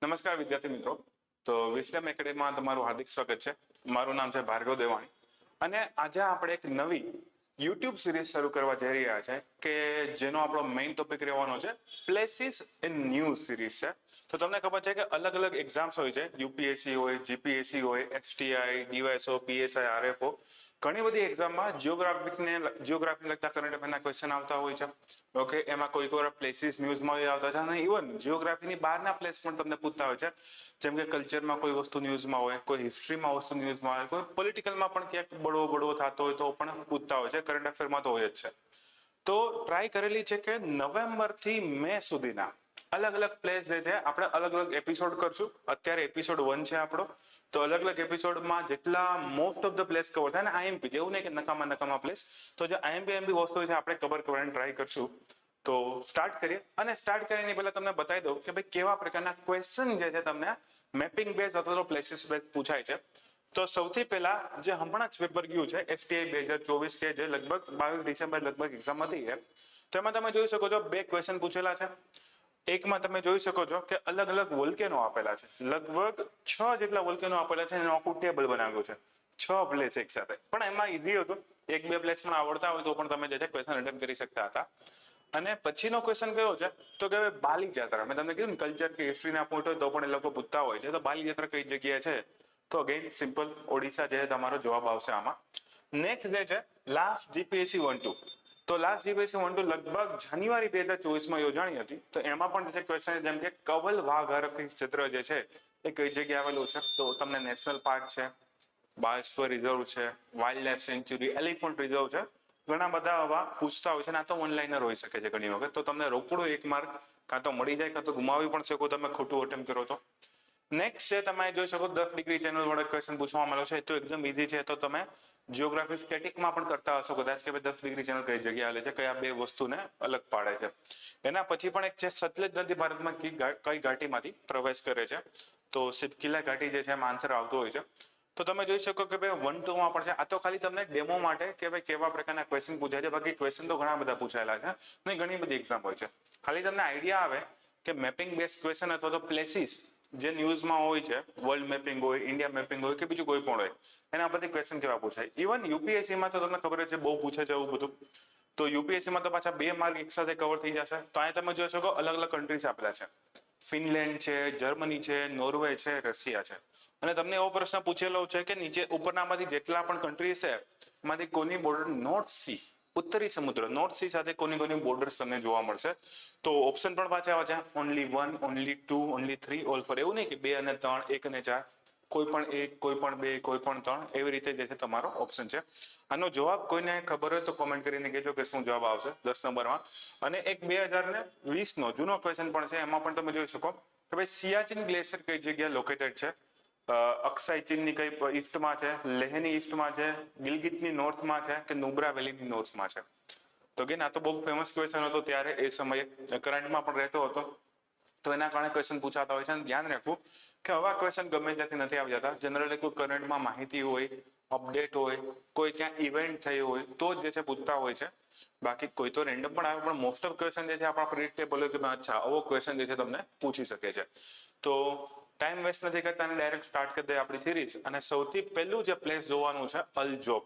નમસ્કાર વિદ્યાર્થી મિત્રો. તો વિસ્ડમ એકેડેમીમાં તમારું હાર્દિક સ્વાગત છે. મારું નામ છે ભાર્ગવ દેવાણી અને આજે આપણે એક નવી યુટ્યુબ સિરીઝ શરૂ કરવા જઈ રહ્યા છે કે જેનો આપણો મેઇન ટોપિક રહેવાનો છે પ્લેસીસ ઇન ન્યૂઝ સિરીઝ છે. તો તમને ખબર છે કે અલગ અલગ એક્ઝામ્સ હોય છે, યુપીએસસી હોય, જીપીએસસી હોય, એસટીઆઈ, ડીવાયએસઓ, પીએસઆઈ, આરએફઓ, ઘણી બધી એક્ઝામમાં જીઓગ્રાફી લગતા કરંટ અફેરના ક્વેશ્ચન આવતા હોય છે. ઓકે, એમાં કોઈ કોઈ પ્લેસીસ ન્યૂઝમાં આવતા છે અને ઇવન જીઓગ્રાફીની બહારના પ્લેસ પણ તમને પૂછતા હોય છે, જેમ કે કલ્ચરમાં કોઈ વસ્તુ ન્યૂઝમાં હોય, કોઈ હિસ્ટ્રીમાં વસ્તુ ન્યૂઝમાં હોય, કોઈ પોલિટિકલમાં પણ ક્યાંક બળવો થતો હોય તો પણ પૂછતા હોય છે. કરંટ અફેરમાં તો હોય જ છે. તો ટ્રાય કરેલી છે કે નવેમ્બરથી મે સુધીના અલગ અલગ પ્લેસ જે છે આપણે અલગ અલગ એપિસોડ કરશું. અત્યારે એપિસોડ 1 છે આપણો. તો અલગ અલગ એપિસોડમાં જેટલા most of the place cover થાય ને આઈએમપી, એવું નહીં કે નકામા પ્લેસ, તો જે આઈએમપી વસ્તુ છે આપણે કવર કરવાની ટ્રાય કરશું. તો સ્ટાર્ટ કરીએ. અને સ્ટાર્ટ કરીને પહેલા તમને બતાવી દઉં કે ભાઈ કેવા પ્રકારના ક્વેશ્ચન જે છે તમને મેપિંગ બેઝ અથવા તો પ્લેસીસ બેઝ પૂછાય છે. તો સૌથી પહેલા જે હમણાં જ પેપર ગયું છે એફટીઆઈ 2024 કે જે લગભગ 22 ડિસેમ્બર લગભગ એક્ઝામ હતી છે, તો એમાં તમે જોઈ શકો છો 2 ક્વેશ્ચન પૂછેલા છે. એકમાં તમે જોઈ શકો છો કે અલગ અલગ વોલ્કેનો આપેલા છે, લગભગ 6 જેટલા વોલ્કેનો આપેલા છે, એનું આખું ટેબલ બનાવ્યું છે, 6 પ્લેસ એક સાથે. પણ એમાં ઈઝી હતું, 1-2 પ્લેસ પણ આવડતા હોય તો પણ તમે જે છે ક્વેશ્ચન અટેમ્પ્ટ કરી શકતા હતા. અને પછીનો ક્વેશ્ચન કયો છે તો કે બાલી જાત્રા, મેં તમને કીધું ને કલ્ચર કે હિસ્ટ્રીના પોઈન્ટ હોય તો પણ એ લોકો પૂછતા હોય છે. તો બાલી જાત્રા કઈ જગ્યાએ છે? તો અગેન સિમ્પલ ઓડિશા જે તમારો જવાબ આવશે આમાં. નેક્સ્ટ જે છે લાસ્ટ જીપીએસસી 1-2, તો લાસ્ટ જીપીએસસી 1-2 લગભગ જાન્યુઆરી 2024માં યોજાણી હતી. તો એમાં પણ જે ક્વેશ્ચન જેમ કે કવલ વાઘ આરક્ષિત ક્ષેત્ર જે છે એ કઈ જગ્યાએ આવેલું છે? તો તમને નેશનલ પાર્ક છે, બાયોસ્ફિયર રિઝર્વ છે, wildlife sanctuary, elephant reserve છે. ઘણા બધા આવા પૂછતા હોય છે અને આ તો ઓનલાઈનર હોઈ શકે છે ઘણી વખત. તો તમને રોકડો 1 માર્ક કાં તો મળી જાય કાં તો ગુમાવી પણ શકો તમે ખોટું અટેમ્પ્ટ કરો તો. નેક્સ્ટ છે તમે જોઈ શકો 10 ડિગ્રી ચેનલ વાળો ક્વેશ્ચન પૂછવામાં આવ્યો છે. તો એકદમ ઈઝી છે. તો તમે જીઓગ્રાફી સ્ટેટિકમાં પણ કરતા હશો કદાચ કે 10 ડિગ્રી ચેનલ કઈ જગ્યાએ આવેલી છે, કયા બે વસ્તુને અલગ પાડે છે. એના પછી પણ એક છે સતલેજ નદી ભારતમાં કઈ ઘાટીમાંથી પ્રવેશ કરે છે? તો સિપકિલા ઘાટી જે છે એમાં આન્સર આવતો હોય છે. તો તમે જોઈ શકો કે ભાઈ 1-2માં પણ છે. આ તો ખાલી તમને ડેમો માટે કે ભાઈ કેવા પ્રકારના ક્વેશ્ચન પૂછાય છે. બાકી ક્વેશ્ચન તો ઘણા બધા પૂછાયેલા છે ને ઘણી બધી એક્ઝામ હોય છે. ખાલી તમને આઈડિયા આવે કે મેપિંગ બેઝ ક્વેશ્ચન અથવા તો પ્લેસીસ જે ન્યૂઝમાં હોય છે, વર્લ્ડ મેપિંગ હોય, ઇન્ડિયા મેપિંગ હોય કે બીજું કોઈ પણ હોય, એના પરથી ક્વેશ્ચન કેવા પૂછાય. ઇવન યુપીએસસીમાં તો તમને ખબર છે બહુ પૂછે છે એવું બધું. તો યુપીએસસીમાં તો પાછા 2 માર્ક એક સાથે કવર થઈ જશે. તો અહીંયા તમે જોઈ શકો અલગ અલગ કન્ટ્રીઝ આપેલા છે. ફિનલેન્ડ છે, જર્મની છે, નોર્વે છે, રશિયા છે. અને તમને એવો પ્રશ્ન પૂછેલો છે કે નીચે ઉપરનામાંથી જેટલા પણ કન્ટ્રીઝ છે એમાંથી કોની બોર્ડર નોર્થ સી, ઉત્તરી સમુદ્ર, નોર્થ સી સાથે કોની બોર્ડર્સ તમને જોવા મળશે? તો ઓપ્શન પણ પાછા આવે છે, ઓનલી 1, ઓનલી 2, ઓનલી 3, ઓલ 4. એવું નહીં કે 2 અને 3, 1 અને 4, કોઈ પણ 1, કોઈ પણ 2, કોઈ પણ 3, એવી રીતે જે છે તમારો ઓપ્શન છે. આનો જવાબ કોઈને ખબર હોય તો કોમેન્ટ કરીને કહેજો કે શું જવાબ આવશે 10 નંબરમાં. અને એક 2020નો જૂનો ક્વેશ્ચન પણ છે. એમાં પણ તમે જોઈ શકો કે ભાઈ સિયાચિન ગ્લેશિયર કઈ જગ્યાએ લોકેટેડ છે? અક્ષય ચીનની કઈ ઈસ્ટમાં છે, લેહની ઈસ્ટમાં છે, ગિલગિતની નોર્થમાં છે કે નુબ્રા વેલીની નોર્થમાં છે? તો કે આ તો બહુ ફેમસ ક્વેશ્ચન હતો ત્યારે, એ સમયે કરંટમાં પણ રહેતો હતો. તો એના કારણે ક્વેશ્ચન પૂછાતા હોય છે. અને ધ્યાન રાખવું કે આવા ક્વેશ્ચન ગમે ત્યાંથી નથી આવી જતા. જનરલી કોઈ કરંટમાં માહિતી હોય, અપડેટ હોય, કોઈ ત્યાં ઇવેન્ટ થઈ હોય તો જ જે છે પૂછતા હોય છે. બાકી કોઈ તો રેન્ડમ પણ આવે, પણ મોસ્ટ ઓફ ક્વેશ્ચન જે છે આપણા પ્રિડિક્ટેબલ હોય કે અચ્છા આવો ક્વેશ્ચન જે છે તમને પૂછી શકે છે. તો ટાઈમ વેસ્ટ નથી કરતા અને ડાયરેક્ટ સ્ટાર્ટ કરી દઈએ આપણી સિરીઝ. અને સૌથી પહેલું જે પ્લેસ જોવાનું છે અલજોબ.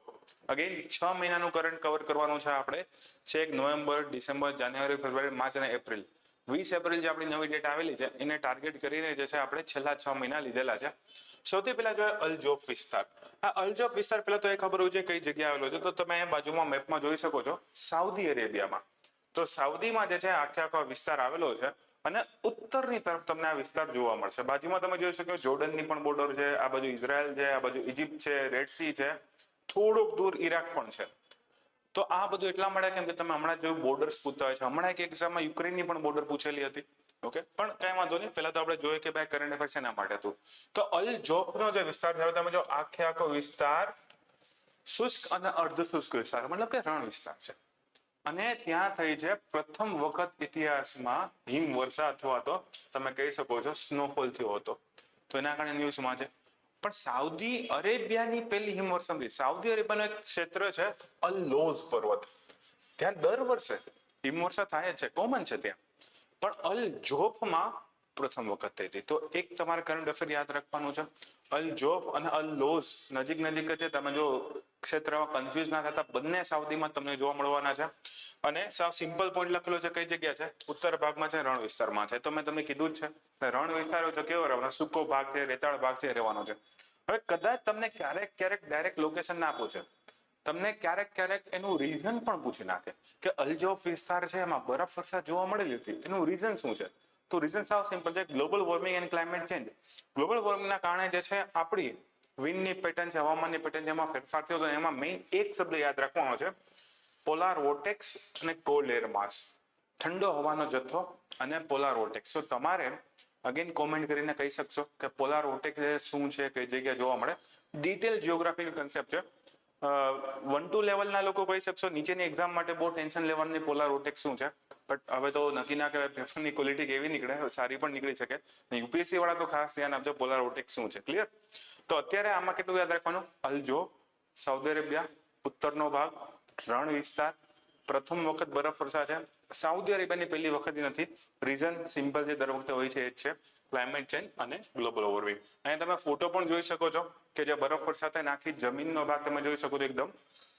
અગેન 6 મહિનાનું કરંટ કવર કરવાનું છે આપણે. છેક નવેમ્બર, ડિસેમ્બર, જાન્યુઆરી, ફેબ્રુઆરી, માર્ચ અને એપ્રિલ. 20 એપ્રિલ જે આપણી નવી ડેટ આવેલી છે એને ટાર્ગેટ કરીને જે છે આપણે છેલ્લા 6 મહિના લીધેલા છે. સૌથી પહેલા જોઈએ અલજોબ વિસ્તાર. આ અલજોબ વિસ્તાર પહેલા તો એ ખબર હોય છે કઈ જગ્યાએ આવેલો છે. તો તમે અહીંયા બાજુમાં મેપમાં જોઈ શકો છો સાઉદી અરેબિયામાં. તો સાઉદીમાં જે છે આખો વિસ્તાર આવેલો છે અને ઉત્તરની તરફ તમને આ વિસ્તાર જોવા મળશે. બાજુમાં તમે જોઈ શકો જોર્ડનની પણ બોર્ડર છે, આ બાજુ ઇઝરાયલ છે, આ બાજુ ઇજિપ્ત છે, રેડ સી છે, થોડુંક દૂર ઈરાક પણ છે. તો આ બધું એટલા માટે કેમ કે તમે હમણાં જેવું બોર્ડર્સ પૂછતા હોય છે. હમણાં એક એક્ઝામમાં યુક્રેનની પણ બોર્ડર પૂછેલી હતી. ઓકે, પણ કઈ વાંધો નહીં. પહેલા તો આપણે જોઈએ કે ભાઈ કરંટ અફેર્સ એના માટે હતું. તો અલ જોબનો જે વિસ્તાર છે તમે જો આખો વિસ્તાર શુષ્ક અને અર્ધ શુષ્ક વિસ્તાર, મતલબ કે રણ વિસ્તાર છે. અને ત્યાં થઈ છે પ્રથમ વખત ઇતિહાસમાં હિમવર્ષા અથવા તો તમે કહી શકો છો સ્નોફોલ થયો હતો. તો એના કારણે ન્યૂઝમાં છે. પણ સાઉદી અરેબિયાની પહેલી હિમવર્ષા નથી. સાઉદી અરેબિયાનું એક ક્ષેત્ર છે અલ લોઝ પર્વત. ત્યાં દર વર્ષે હિમવર્ષા થાય છે, કોમન છે ત્યાં. પણ અલ જોફમાં પ્રથમ વખત થઈ હતી. તો એક તમારે કરંટ અફેર યાદ રાખવાનું છે. અલ જોબ અને અલ લોઝ નજીક નજીક છે. તમે જો ક્ષેત્રમાં કન્ફ્યુઝ ના થતા, બંને સાઉદીમાં તમને જોવા મળવાના છે. અને સાવ સિમ્પલ પોઈન્ટ લખેલો છે. કઈ જગ્યા છે? ઉત્તર ભાગમાં છે, રણ વિસ્તારમાં છે. તો મેં તમને કીધું જ છે રણ વિસ્તાર હોય તો કેવો રહેવાનો? સૂકો ભાગ છે, રેતાળ ભાગ છે, રહેવાનો છે. હવે કદાચ તમને ક્યારેક ક્યારેક ડાયરેક્ટ લોકેશન ના પૂછે, તમને ક્યારેક ક્યારેક એનું રીઝન પણ પૂછી નાખે કે અલજોફ વિસ્તાર છે એમાં બરફ વર્ષા જોવા મળેલી હતી, એનું રીઝન શું છે? તો રીઝન સાવ સિમ્પલ છે, global warming and climate change. Global વોર્મિંગના કારણે જે છે આપણી વિન્ડની પેટર્ન છે, હવામાનની પેટર્ન છે, એમાં ફેરફાર થયો. તો એમાં મેઇન એક શબ્દ યાદ રાખવાનો છે, પોલાર વોર્ટેક્સ અને કોલ્ડ એર માસ. ઠંડો હવાનો જથ્થો અને પોલાર વોર્ટેક્સ. તો તમારે અગેન કોમેન્ટ કરીને કહી શકશો કે પોલાર વોર્ટેક્સ શું છે, કઈ જગ્યાએ જોવા મળે. ડિટેલ જિયોગ્રાફિકલ કન્સેપ્ટ છે. 1-2 લેવલના લોકો કહી શકશો. નીચેની એક્ઝામ માટે બહુ ટેન્શન લેવાની પોલાર વોર્ટેક્સ શું છે. બટ હવે તો નક્કી ના કહેવાય, પેપરની ક્વોલિટી કેવી નીકળે, સારી પણ નીકળી શકે. યુપીએસસી વાળા તો ખાસ ધ્યાન આપજો, પોલાર વોર્ટેક્સ શું છે. ક્લિયર? તો અત્યારે આમાં કેટલું યાદ રાખવાનું? અલજો, સાઉદી અરેબિયા, ઉત્તરનો ભાગ, રણ વિસ્તાર, પ્રથમ વખત બરફ વર્ષા છે. સાઉદી અરેબિયાની પહેલી વખત નથી. રીઝન સિમ્પલ છે, દર વખતે હોય છે, એ જ છે ક્લાઇમેટ ચેન્જ અને ગ્લોબલ વોર્મિંગ. અહીંયા તમે ફોટો પણ જોઈ શકો છો કે જે બરફ વર્ષા થાય, આખી જમીનનો ભાગ તમે જોઈ શકો છો એકદમ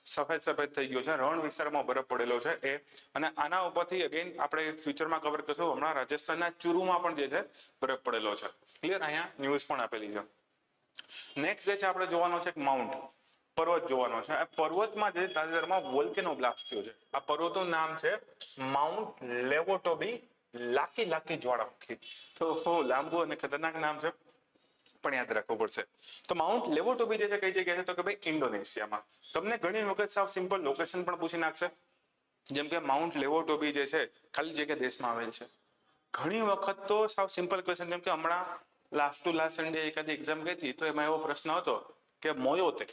સફેદ સફેદ થઈ ગયો છે. રણ વિસ્તારમાં બરફ પડેલો છે એ. અને આના ઉપરથી અગેન આપણે ફ્યુચરમાં કવર કરશું. હમણાં રાજસ્થાનના ચુરુમાં પણ જે છે બરફ પડેલો છે. ક્લિયર? અહીંયા ન્યૂઝ પણ આપેલી છે. નેક્સ્ટ જે છે આપણે જોવાનો છે માઉન્ટ, પર્વત જોવાનો છે. આ પર્વતમાં જે તાજેતરમાં વોલ્કેનો બ્લાસ્ટ થયો છે. આ પર્વતનું નામ છે માઉન્ટ લેવોટોબી લાકી લાકી જ્વાળામુખી. તો બહુ લાંબુ અને ખતરનાક નામ છે, પણ યાદ રાખવું પડશે. તો માઉન્ટ લેવોટોબી જે છે કઈ જગ્યાએ છે? તો કે ભાઈ ઇન્ડોનેશિયામાં. તમને ઘણી વખત સાવ સિમ્પલ લોકેશન પણ પૂછી નાખશે, જેમ કે માઉન્ટ લેવોટોબી જે છે ખાલી જગ્યા દેશમાં આવેલ છે. ઘણી વખત તો સાવ સિમ્પલ ક્વેશ્ચન, જેમ કે હમણાં લાસ્ટ ટુ લાસ્ટ સન્ડે એકાદી એક્ઝામ ગઈ હતી, તો એમાં એવો પ્રશ્ન હતો કે મોયોતે.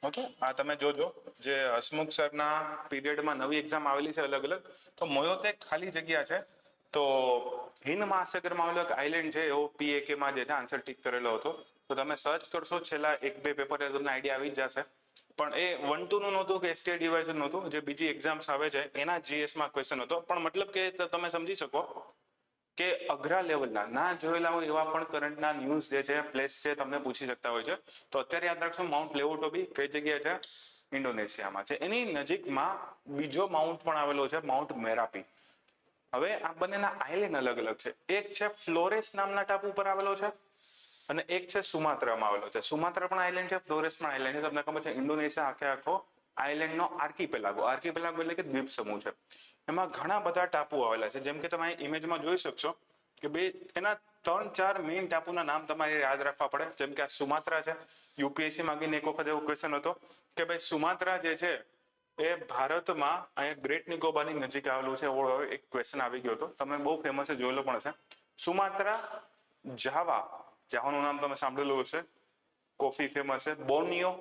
ઓકે, આ તમે જોજો, જે હસમુખ સરના પીરિયડમાં નવી એક્ઝામ આવેલી છે અલગ અલગ. તો મોયોતે ખાલી જગ્યા છે. તો હિન્દ મહાસાગરમાં આવેલો એક આઇલેન્ડ છે, એવો PAK માં જે છે આન્સર ટીક કરેલો હતો. તો તમે સર્ચ કરશો છેલ્લા 1-2 પેપર, તમને આઈડિયા આવી જ જશે. પણ એ 1-2 નું નહોતું કે STI ડિવાઇઝન નહોતું, જે બીજી એક્ઝામ્સ આવે છે એના GS માં ક્વેશ્ચન હતો. પણ મતલબ કે તમે સમજી શકો કે અઘરા લેવલના ના જોયેલા હોય એવા પણ કરંટના ન્યૂઝ જે છે, પ્લેસ છે, તમને પૂછી શકતા હોય છે. તો અત્યારે યાદ રાખશો માઉન્ટ લેવોટોબી કઈ જગ્યાએ છે? ઇન્ડોનેશિયામાં છે. એની નજીકમાં બીજો માઉન્ટ પણ આવેલો છે, માઉન્ટ મેરાપી. હવે આ બંનેના આઇલેન્ડ અલગ અલગ છે. એક છે ફ્લોરેસ નામના ટાપુ પર આવેલો છે અને એક છે સુમાત્રામાં આવેલો છે. સુમાત્રા પણ આઇલેન્ડ છે, ફ્લોરેસ પણ આઇલેન્ડ છે. તમને ખબર છે ઇન્ડોનેશિયા આખે આખો આઇલેન્ડનો આર્કીપેલાગો. આર્કીપેલાગો એટલે કે દ્વીપ સમૂહ છે. એમાં ઘણા બધા ટાપુ આવેલા છે. જેમ કે તમે ઇમેજમાં જોઈ શકશો કે બે એના 3-4 મેઇન ટાપુના નામ તમારે યાદ રાખવા પડે. જેમ કે આ સુમાત્રા છે. યુપીએસસી માંગીને એક વખત એવો ક્વેશ્ચન હતો કે ભાઈ સુમાત્રા જે છે એ ભારતમાં અહીંયા ગ્રેટ નિકોબારની નજીક આવેલું છે. એવો એક ક્વેશ્ચન આવી ગયો હતો. તમે બહુ ફેમસ છે, જોયેલો પણ છે. સુમાત્રા, જાવા, જાવાનું નામ તમે સાંભળેલું હશે, કોફી ફેમસ છે. બોર્નિયો,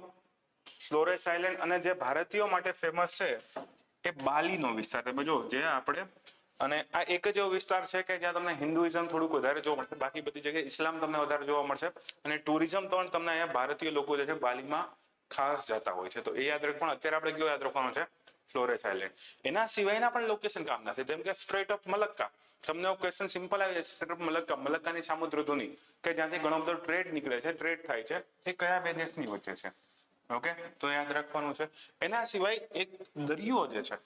ફ્લોરેસ આઇલેન્ડ, અને જે ભારતીયો માટે ફેમસ છે એ બાલીનો વિસ્તાર. તમે જો જે આપણે, અને આ એક જ એવો વિસ્તાર છે કે જ્યાં તમને હિન્દુઇઝમ થોડુંક વધારે જોવા મળશે. બાકી બધી જગ્યાએ ઇસ્લામ તમને વધારે જોવા મળશે. અને ટુરિઝમ પણ તમને અહીંયા ભારતીય લોકો જે છે બાલીમાં ખાસ જતા હોય છે. તો એ યાદ રાખ. પણ અત્યારે આપણે કયો યાદ રાખવાનો છે? ફ્લોરેસ આઇલેન્ડ. એના સિવાયના પણ લોકેશન કામના છે, જેમ કે સ્ટ્રેટ ઓફ મલક્કા. તમને ક્વેશ્ચન સિમ્પલ આવી જાય, સ્ટ્રેટ ઓફ મલક્કા, મલક્કાની સામુદ્ર ધુની, કે જ્યાંથી ઘણો બધો ટ્રેડ નીકળે છે, ટ્રેડ થાય છે, એ કયા બે દેશની વચ્ચે છે? ઓકે, તો યાદ રાખવાનું છે. એના સિવાય એક દરિયો જે છે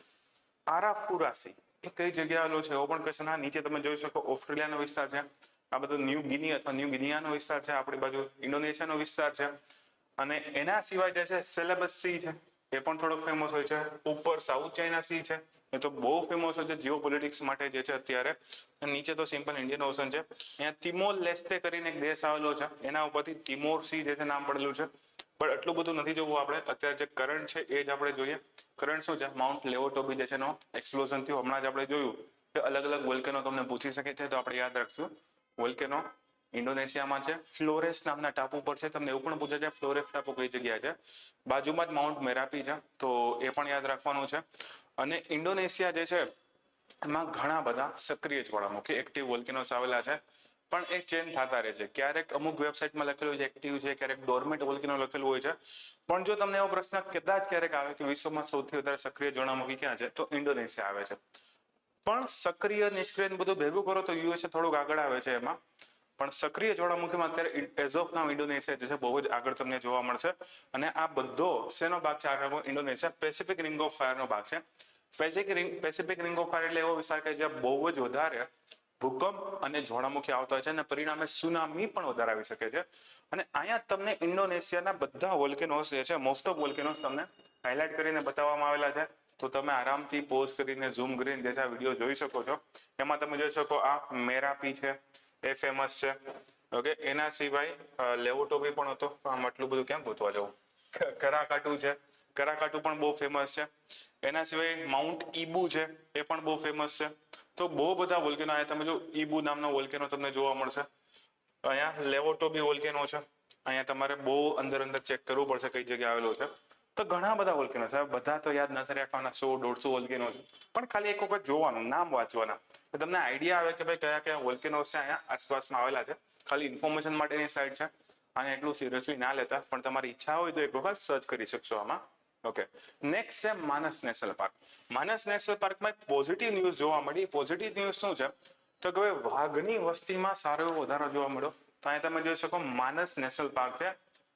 આરાફુરા સી, એ કઈ જગ્યાએ આવેલો છે? એવો પણ ક્વેશ્ચન. આ નીચે તમે જોઈ શકો ઓસ્ટ્રેલિયાનો વિસ્તાર છે. આ બધો ન્યૂ ગિની અથવા ન્યૂ ગિનિયાનો વિસ્તાર છે. આપણી બાજુ ઇન્ડોનેશિયાનો વિસ્તાર છે. અને એના સિવાય જે છે સેલેબસ સી છે, એ પણ થોડોક ફેમસ હોય છે. ઉપર સાઉથ ચાઇના સી છે, એ તો બહુ ફેમસ હોય છે જીઓ પોલિટિક્સ માટે જે છે અત્યારે. નીચે તો સિમ્પલ ઇન્ડિયન ઓશન છે. અહીંયા તિમોર લેસ્તે કરીને એક દેશ આવેલો છે, એના ઉપરથી તિમોર સી જે છે નામ પડેલું છે. પણ એટલું બધું નથી જોવું આપણે. અત્યારે જે કરંટ છે એ જ આપણે જોઈએ. કરંટ શું છે? માઉન્ટ લેવોટોબી જે છે એનો એક્સપ્લોઝન થયું. હમણાં જ આપણે જોયું કે અલગ અલગ વોલ્કેનો તમને પૂછી શકે છે, તો આપણે યાદ રાખશું. વોલ્કેનો ઇન્ડોનેશિયામાં છે, ફ્લોરેસ નામના ટાપુ પર છે. તમને એવું પણ પૂછે છે ફ્લોરેસ ટાપુ કઈ જગ્યાએ છે? બાજુમાં જ માઉન્ટ મેરાપી છે, તો એ પણ યાદ રાખવાનું છે. અને ઇન્ડોનેશિયા જે છે એમાં ઘણા બધા સક્રિય જ્વાળામુખી એક્ટિવ વોલ્કેનોસ આવેલા છે. પણ એ ચેન્જ થતા રહે છે. ક્યારેક અમુક વેબસાઇટમાં લખેલું છે એક્ટિવ છે, ક્યારેક ડોર્મેન્ટ વોલ્કેનો લખેલું હોય છે. પણ જો તમને એવો પ્રશ્ન કદાચ ક્યારેક આવે કે વિશ્વમાં સૌથી વધારે સક્રિય જ્વાળામુખી ક્યાં છે, તો ઇન્ડોનેશિયા આવે છે. પણ સક્રિય નિષ્ક્રિય બધું ભેગું કરો તો યુએસએ થોડુંક આગળ આવે છે એમાં. પણ સક્રિય જ્વાળામુખીમાં અત્યારે એઝ ઓફ નાઉ ઇન્ડોનેશિયા જે છે બહુ જ આગળ તમને જોવા મળશે. અને આ બધો શેનો ભાગ છે? આખો ઇન્ડોનેશિયા પેસિફિક રિંગ ઓફ ફાયરનો ભાગ છે. પેસિફિક રિંગ ઓફ ફાયર એટલે એવો વિસ્તાર કે જ્યાં બહુ જ વધારે ભૂકંપ અને જ્વાળામુખી આવતા હોય છે અને પરિણામે સુનામી પણ વધારે આવી શકે છે. અને અહીંયા તમને ઇન્ડોનેશિયાના બધા વોલ્કેનોસ જે છે, મોસ્ટ ઓફ વોલ્કેનોસ તમને હાઇલાઇટ કરીને બતાવવામાં આવેલા છે. તો તમે આરામથી પોઝ કરીને ઝૂમ કરીને જે છે આ વિડીયો જોઈ શકો છો. એમાં તમે જોઈ શકો આ મેરાપી છે, એ ફેમસ છે. ઓકે, એના સિવાય લેવોટોબી પણ હતો. આમ આટલું બધું કેમ ગોતવા જવું? કરાકાટુ છે, કરાકાટુ પણ બહુ ફેમસ છે. એના સિવાય માઉન્ટ ઈબુ છે, એ પણ બહુ ફેમસ છે. તો બહુ બધા વોલ્કેનો અહીંયા તમે જો ઈબુ નામનો વોલ્કેનો તમને જોવા મળશે. અહીંયા લેવોટોબી વોલ્કેનો છે. અહીંયા તમારે બહુ અંદર ચેક કરવું પડશે કઈ જગ્યાએ આવેલો છે. તો ઘણા બધા વોલ્કેનો છે. બધા તો યાદ નથી રાખવાના, 100-150 વોલ્કેનો છે. પણ ખાલી એક વખત જોવાનું, નામ વાંચવાના, તો તમને આઈડિયા આવે કે ભાઈ કયા કયા વોલ્કેનો છે અહીંયા આસપાસમાં આવેલા છે. ખાલી ઇન્ફોર્મેશન માટેની સ્લાઇડ છે. આને એટલું સિરિયસલી ના લેતા, પણ તમારી ઈચ્છા હોય તો એક વખત સર્ચ કરી શકશો આમાં. ઓકે, નેક્સ્ટ છે માનસ નેશનલ પાર્ક. માનસ નેશનલ પાર્કમાં એક પોઝિટિવ ન્યૂઝ જોવા મળી. પોઝિટિવ ન્યૂઝ શું છે? તો કે વાઘની વસ્તીમાં સારો એવો વધારો જોવા મળ્યો. તો અહીંયા તમે જોઈ શકો માનસ નેશનલ પાર્ક છે.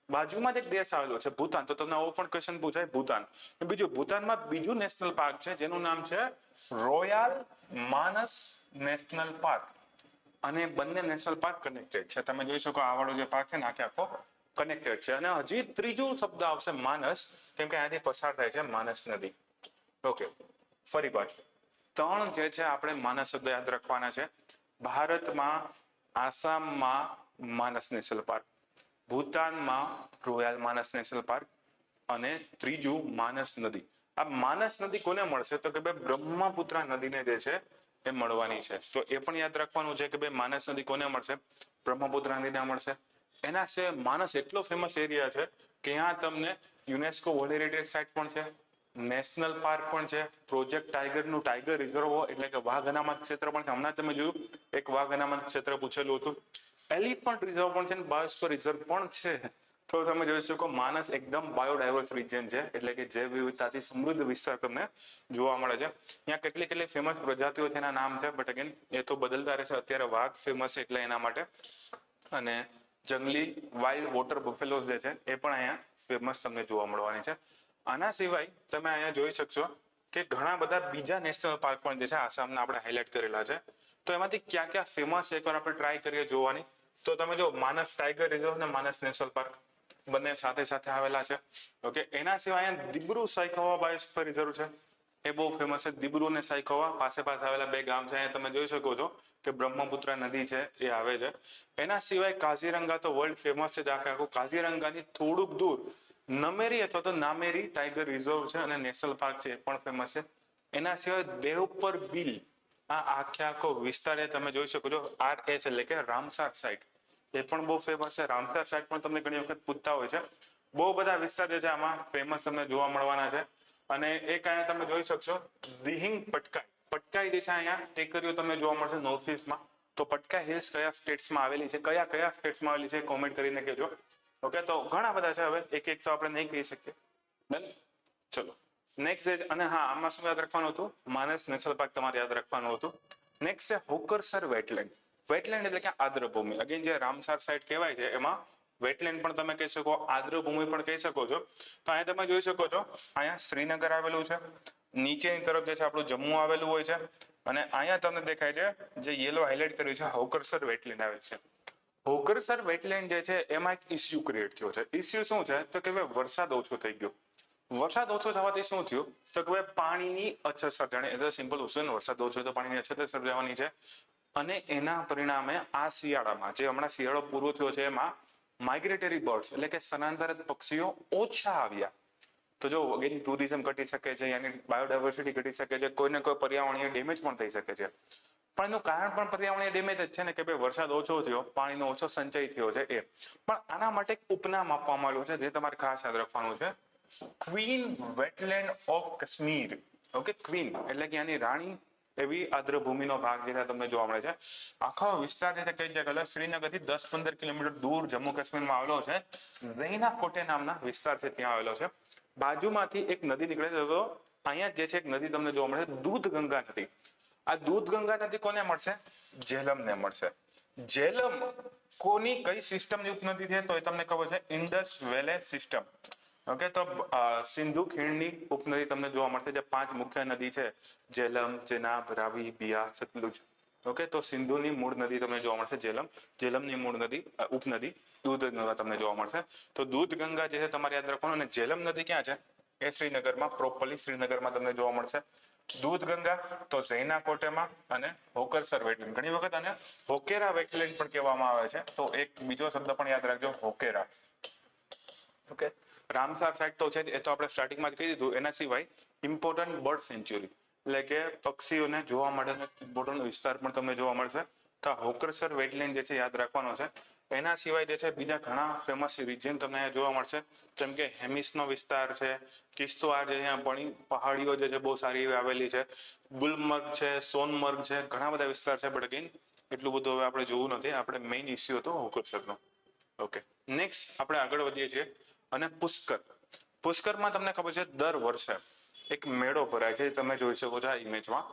બાજુમાં જ એક દેશ આવેલો છે ભૂતાન. તો તમને આવો પણ ક્વેશ્ચન પૂછાય, ભૂતાન. બીજું, ભૂતાનમાં બીજું નેશનલ પાર્ક છે જેનું નામ છે રોયલ માનસ નેશનલ પાર્ક. અને બંને નેશનલ પાર્ક કનેક્ટેડ છે. તમે જોઈ શકો આ વાળો જે પાર્ક છે ને આખો કનેક્ટેડ છે. અને હજી ત્રીજું શબ્દ આવશે માનસ, કેમ કે અહીંયાથી પસાર થાય છે માનસ નદી. ઓકે, ફરી પાછું 3 જે છે આપણે માનસ શબ્દ યાદ રાખવાના છે. ભારતમાં, આસામમાં માનસ નેશનલ પાર્ક, ભૂતાનમાં રોયલ માનસ નેશનલ પાર્ક, અને ત્રીજું માનસ નદી. આ માનસ નદી કોને મળશે? તો કે ભાઈ બ્રહ્મપુત્રા નદીને જે છે એ મળવાની છે. તો એ પણ યાદ રાખવાનું છે કે ભાઈ માનસ નદી કોને મળશે? બ્રહ્મપુત્રા નદીને મળશે. એના છે માનસ એટલો ફેમસ એરિયા છે કે ત્યાં તમને યુનેસ્કો વર્લ્ડ હેરિટેજ સાઇટ પણ છે, નેશનલ પાર્ક પણ છે, પ્રોજેક્ટ ટાઈગરનું ટાઈગર રિઝર્વ એટલે કે વાઘ અનામત ક્ષેત્ર પણ છે. હમણાં તમે જોયું એક વાઘ અનામત ક્ષેત્ર પૂછેલું હતું. એલિફન્ટ રિઝર્વ પણ છે ને બાયોસ્ફિયર રિઝર્વ પણ છે. તો તમે જોઈ શકો માનસ એકદમ બાયોડાયવર્સ રિજન છે, એટલે કે જૈવ વિવિધતાથી સમૃદ્ધ વિસ્તાર તમને જોવા મળે છે. ત્યાં કેટલી ફેમસ પ્રજાતિઓ છે એના નામ છે, બટ અગેન એ તો બદલતા રહેશે. અત્યારે વાઘ ફેમસ છે એટલે એના માટે. અને જંગલી વાઇલ્ડ વોટર બફેલોઝ જે છે એ પણ અહીંયા ફેમસ તમને જોવા મળવાની છે. આના સિવાય તમે અહીંયા જોઈ શકશો કે ઘણા બધા બીજા નેશનલ પાર્ક પણ જે છે આસામના આપણે હાઇલાઇટ કરેલા છે. તો એમાંથી ક્યાં ક્યાં ફેમસ છે એકવાર આપણે ટ્રાય કરીએ જોવાની. તો તમે જો માનસ ટાઈગર રિઝર્વ ને માનસ નેશનલ પાર્ક બંને સાથે સાથે આવેલા છે. ઓકે, એના સિવાય અહીંયા દિબ્રુ સાયખાવા બાયોસ્ફિયર રિઝર્વ છે, એ બહુ ફેમસ છે. દિબ્રુ અને સાયખાવા પાસે આવેલા 2 ગામ છે. અહીંયા તમે જોઈ શકો છો કે બ્રહ્મપુત્રા નદી છે એ આવે છે. એના સિવાય કાઝીરંગા તો વર્લ્ડ ફેમસ છે. આખું કાઝીરંગાની થોડુંક દૂર નમેરી અથવા તો નામેરી ટાઈગર રિઝર્વ છે અને નેશનલ પાર્ક છે, એ પણ ફેમસ છે. એના સિવાય દેવપર બીલ, આ આખો વિસ્તાર એ તમે જોઈ શકો છો. RS એટલે કે રામસાર સાઇટ, એ પણ બહુ ફેમસ છે. રામસાર સાઇટ પણ તમને ઘણી વખત પૂછતા હોય છે. બહુ બધા વિસ્તાર જે છે આમાં ફેમસ તમને જોવા મળવાના છે. અને એક અહીંયા તમે જોઈ શકશો દિહિંગ પટકાઈ. પટકાઈ જે છે અહીંયા ટેકરીઓ તમને જોવા મળશે નોર્થ ઈસ્ટમાં. તો પટકાઈ હિલ્સ કયા સ્ટેટ્સમાં આવેલી છે, કયા સ્ટેટ્સમાં આવેલી છે કોમેન્ટ કરીને કહેજો. ઓકે, તો ઘણા બધા છે. હવે એક તો આપણે નહીં કહી શકીએ. ડન, ચલો નેક્સ્ટ. અને હા, આમાં શું યાદ રાખવાનું હતું? માનસ નેશનલ પાર્ક તમારે યાદ રાખવાનું હતું. નેક્સ્ટ છે હોકરસર વેટલેન્ડ. વેટલેન્ડ એટલે કે આદ્રભૂમિ. અગેન જે રામસાર સાઇટ કહેવાય છે એમાં વેટલેન્ડ પણ તમે કહી શકો, આદ્રભૂમિ પણ કહી શકો છો. તો અહીંયા તમે જોઈ શકો છો, અહીંયા શ્રીનગર આવેલું છે, નીચેની તરફ જે છે આપણું જમ્મુ આવેલું હોય છે, અને અહીંયા તમને દેખાય છે જે યેલો હાઇલાઇટ કર્યું છે હોકરસર વેટલેન્ડ આવે છે. હોકરસર વેટલેન્ડ જે છે એમાં એક ઇસ્યુ ક્રિએટ થયો છે. ઇસ્યુ શું છે? તો કે વરસાદ ઓછો થઈ ગયો. વરસાદ ઓછો થવાથી શું થયું? તો કે પાણીની અછત સર્જાણી. એટલે સિમ્પલ વસ્તુ છે, વરસાદ ઓછો તો પાણીની અછત સર્જાવાની છે. અને એના પરિણામે આ શિયાળામાં, જે હમણાં શિયાળો પૂરો થયો છે, એમાં માઇગ્રેટરી બર્ડ્સ એટલે કે સ્થળાંતરિત પક્ષીઓ ઓછા આવ્યા. તો જો અગેન ટુરિઝમ ઘટી શકે છે, યાની બાયોડાયવર્સિટી ઘટી શકે છે, કોઈને કોઈ પર્યાવરણીય ડેમેજ પણ થઈ શકે છે. પણ એનું કારણ પણ પર્યાવરણીય ડેમેજ જ છે ને, કે ભાઈ વરસાદ ઓછો થયો, પાણીનો ઓછો સંચય થયો છે એ. પણ આના માટે એક ઉપનામ આપવામાં આવ્યું છે, જે તમારે ખાસ યાદ રાખવાનું છે. Queen wetland of Kashmir. Okay, queen એટલે કે આની રાણી એવી આદ્રભૂમિનો ભાગ જે તમને જોવા મળે છે. આખો વિસ્તાર જે છે કઈ જગ્યાએ? શ્રીનગરથી 10-15 કિલોમીટર દૂર જમ્મુ કાશ્મીરમાં આવેલો છે. રૈના કોટે નામના વિસ્તાર છે, ત્યાં આવેલો છે. બાજુમાંથી એક નદી નીકળે છે. તો અહીંયા જે છે એક નદી તમને જોવા મળે છે, દૂધ ગંગા નદી. આ દૂધ ગંગા નદી કોને મળશે? ઝેલમને મળશે. ઝેલમ કોની કઈ સિસ્ટમની ઉપનદી છે? તો એ તમને ખબર છે, ઇન્ડસ વેલે સિસ્ટમ. ઓકે, તો સિંધુ ખીણની ઉપનદી તમને જોવા મળશે. જે 5 મુખ્ય નદી છે, ઝેલમ, ચેનાબ, રાવી, બિયાસ, સતલુજ. ઓકે, તો સિંધુની મૂળ નદી તમને જોવા મળશે ઝેલમ. ઝેલમની મૂળ નદી ઉપનદી દૂધ ગંગા તમને જોવા મળશે. તો દૂધ ગંગા જે છે તમારે યાદ રાખવાનું. અને ઝેલમ નદી ક્યાં છે? એ શ્રીનગરમાં, પ્રોપરલી શ્રીનગરમાં તમને જોવા મળશે. દૂધ ગંગા તો ઝૈના કોટેમાં અને હોકરસર વેટલેન્ડ. ઘણી વખત આને હોકેરા વેટલેન્ડ પણ કહેવામાં આવે છે. તો એક બીજો શબ્દ પણ યાદ રાખજો, હોકેરા. ઓકે, રામસાર સાઇટ તો છે જ, એ તો આપણે સ્ટાર્ટિંગમાં જ કહી દીધું. એના સિવાય ઇમ્પોર્ટન્ટ બર્ડ સેન્ચ્યુરી એટલે કે પક્ષીઓને જોવા માટેનો ઇમ્પોર્ટન્ટ વિસ્તાર પણ તમને જોવા મળશે. તો હોકરસર વેટલેન્ડ જે છે યાદ રાખવાનો છે. એના સિવાય જે છે બીજા ઘણા ફેમસ રિજિયન તમને અહીંયા જોવા મળશે, જેમ કે હેમિસનો વિસ્તાર છે, કિશ્તવાર જે અહીંયા ઘણી પહાડીઓ જે છે બહુ સારી એવી આવેલી છે, ગુલમર્ગ છે, સોનમર્ગ છે, ઘણા બધા વિસ્તાર છે. બટ અગેન એટલું બધું હવે આપણે જોવું નથી. આપણે મેઇન ઇસ્યુ હતો હોકરસરનો. ઓકે, નેક્સ્ટ આપણે આગળ વધીએ છીએ. અને પુષ્કર. પુષ્કરમાં તમને ખબર છે દર વર્ષે એક મેળો ભરાય છે, તમે જોઈ શકો છો આ ઇમેજમાં.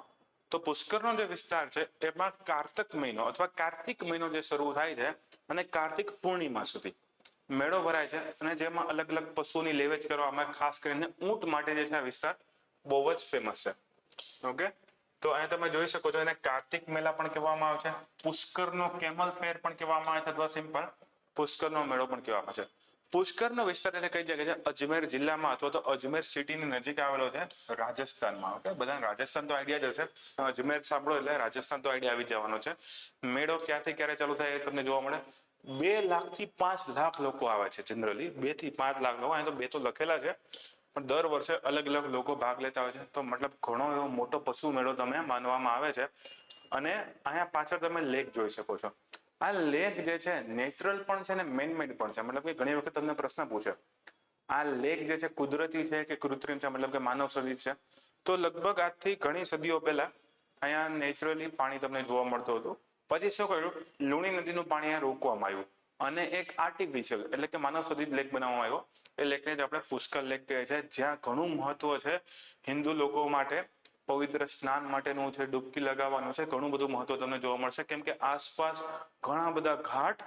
તો પુષ્કરનો જે વિસ્તાર છે એમાં કાર્તક મહિનો અથવા કાર્તિક મહિનો જે શરૂ થાય છે અને કાર્તિક પૂર્ણિમા સુધી મેળો ભરાય છે. અને જેમાં અલગ અલગ પશુઓની લેવેચ કરવામાં, ખાસ કરીને ઊંટ માટે જે છે આ વિસ્તાર બહુ જ ફેમસ છે. ઓકે, તો અહીંયા તમે જોઈ શકો છો, એને કાર્તિક મેળા પણ કહેવામાં આવે છે, પુષ્કરનો કેમલ ફેર પણ કહેવામાં આવે છે, અથવા સિમ્પલ પુષ્કરનો મેળો પણ કહેવામાં આવે છે. પુષ્કરનો વિસ્તાર એટલે કઈ જગ્યાએ છે? અજમેર જિલ્લામાં અથવા તો અજમેર સિટીની નજીક આવેલો છે, રાજસ્થાનમાં. ઓકે, બધાને રાજસ્થાન તો આઈડિયા જ હશે. અજમેર સાંભળો એટલે રાજસ્થાન તો આઈડિયા આવી જવાનો છે. મેળો ક્યાંથી ક્યારે ચાલુ થાય એ તમને જોવા મળે. 2 લાખથી 5 લાખ લોકો આવે છે. જનરલી 2 થી 5 લાખ લોકો. અહીં તો 2 તો લખેલા છે, પણ દર વર્ષે અલગ અલગ લોકો ભાગ લેતા હોય છે. તો મતલબ ઘણો એવો મોટો પશુ મેળો તમે માનવામાં આવે છે. અને અહીંયા પાછળ તમે લેક જોઈ શકો છો. આ લેક જે છે નેચરલ પણ છે ને મેનમેડ પણ છે. મતલબ કે ઘણી વખત તમને પ્રશ્ન પૂછે, આ લેક જે છે કુદરતી છે કે કૃત્રિમ છે, મતલબ કે માનવ સર્જિત છે? તો લગભગ આજથી ઘણી સદીઓ પહેલા અહીંયા નેચરલી પાણી તમને જોવા મળતું હતું. પછી શું કર્યું? લુણી નદીનું પાણી અહીંયા રોકવામાં આવ્યું અને એક આર્ટિફિશિયલ એટલે કે માનવ સર્જિત લેક બનાવવામાં આવ્યો. એ લેકને જ આપણે પુષ્કર લેક કહે છે, જ્યાં ઘણું મહત્વ છે હિન્દુ લોકો માટે. પવિત્ર સ્નાન માટેનું છે, ડૂબકી લગાવવાનું છે, ઘણું બધું મહત્વ તમને જોવા મળશે. કેમ કે આસપાસ ઘણા બધા ઘાટ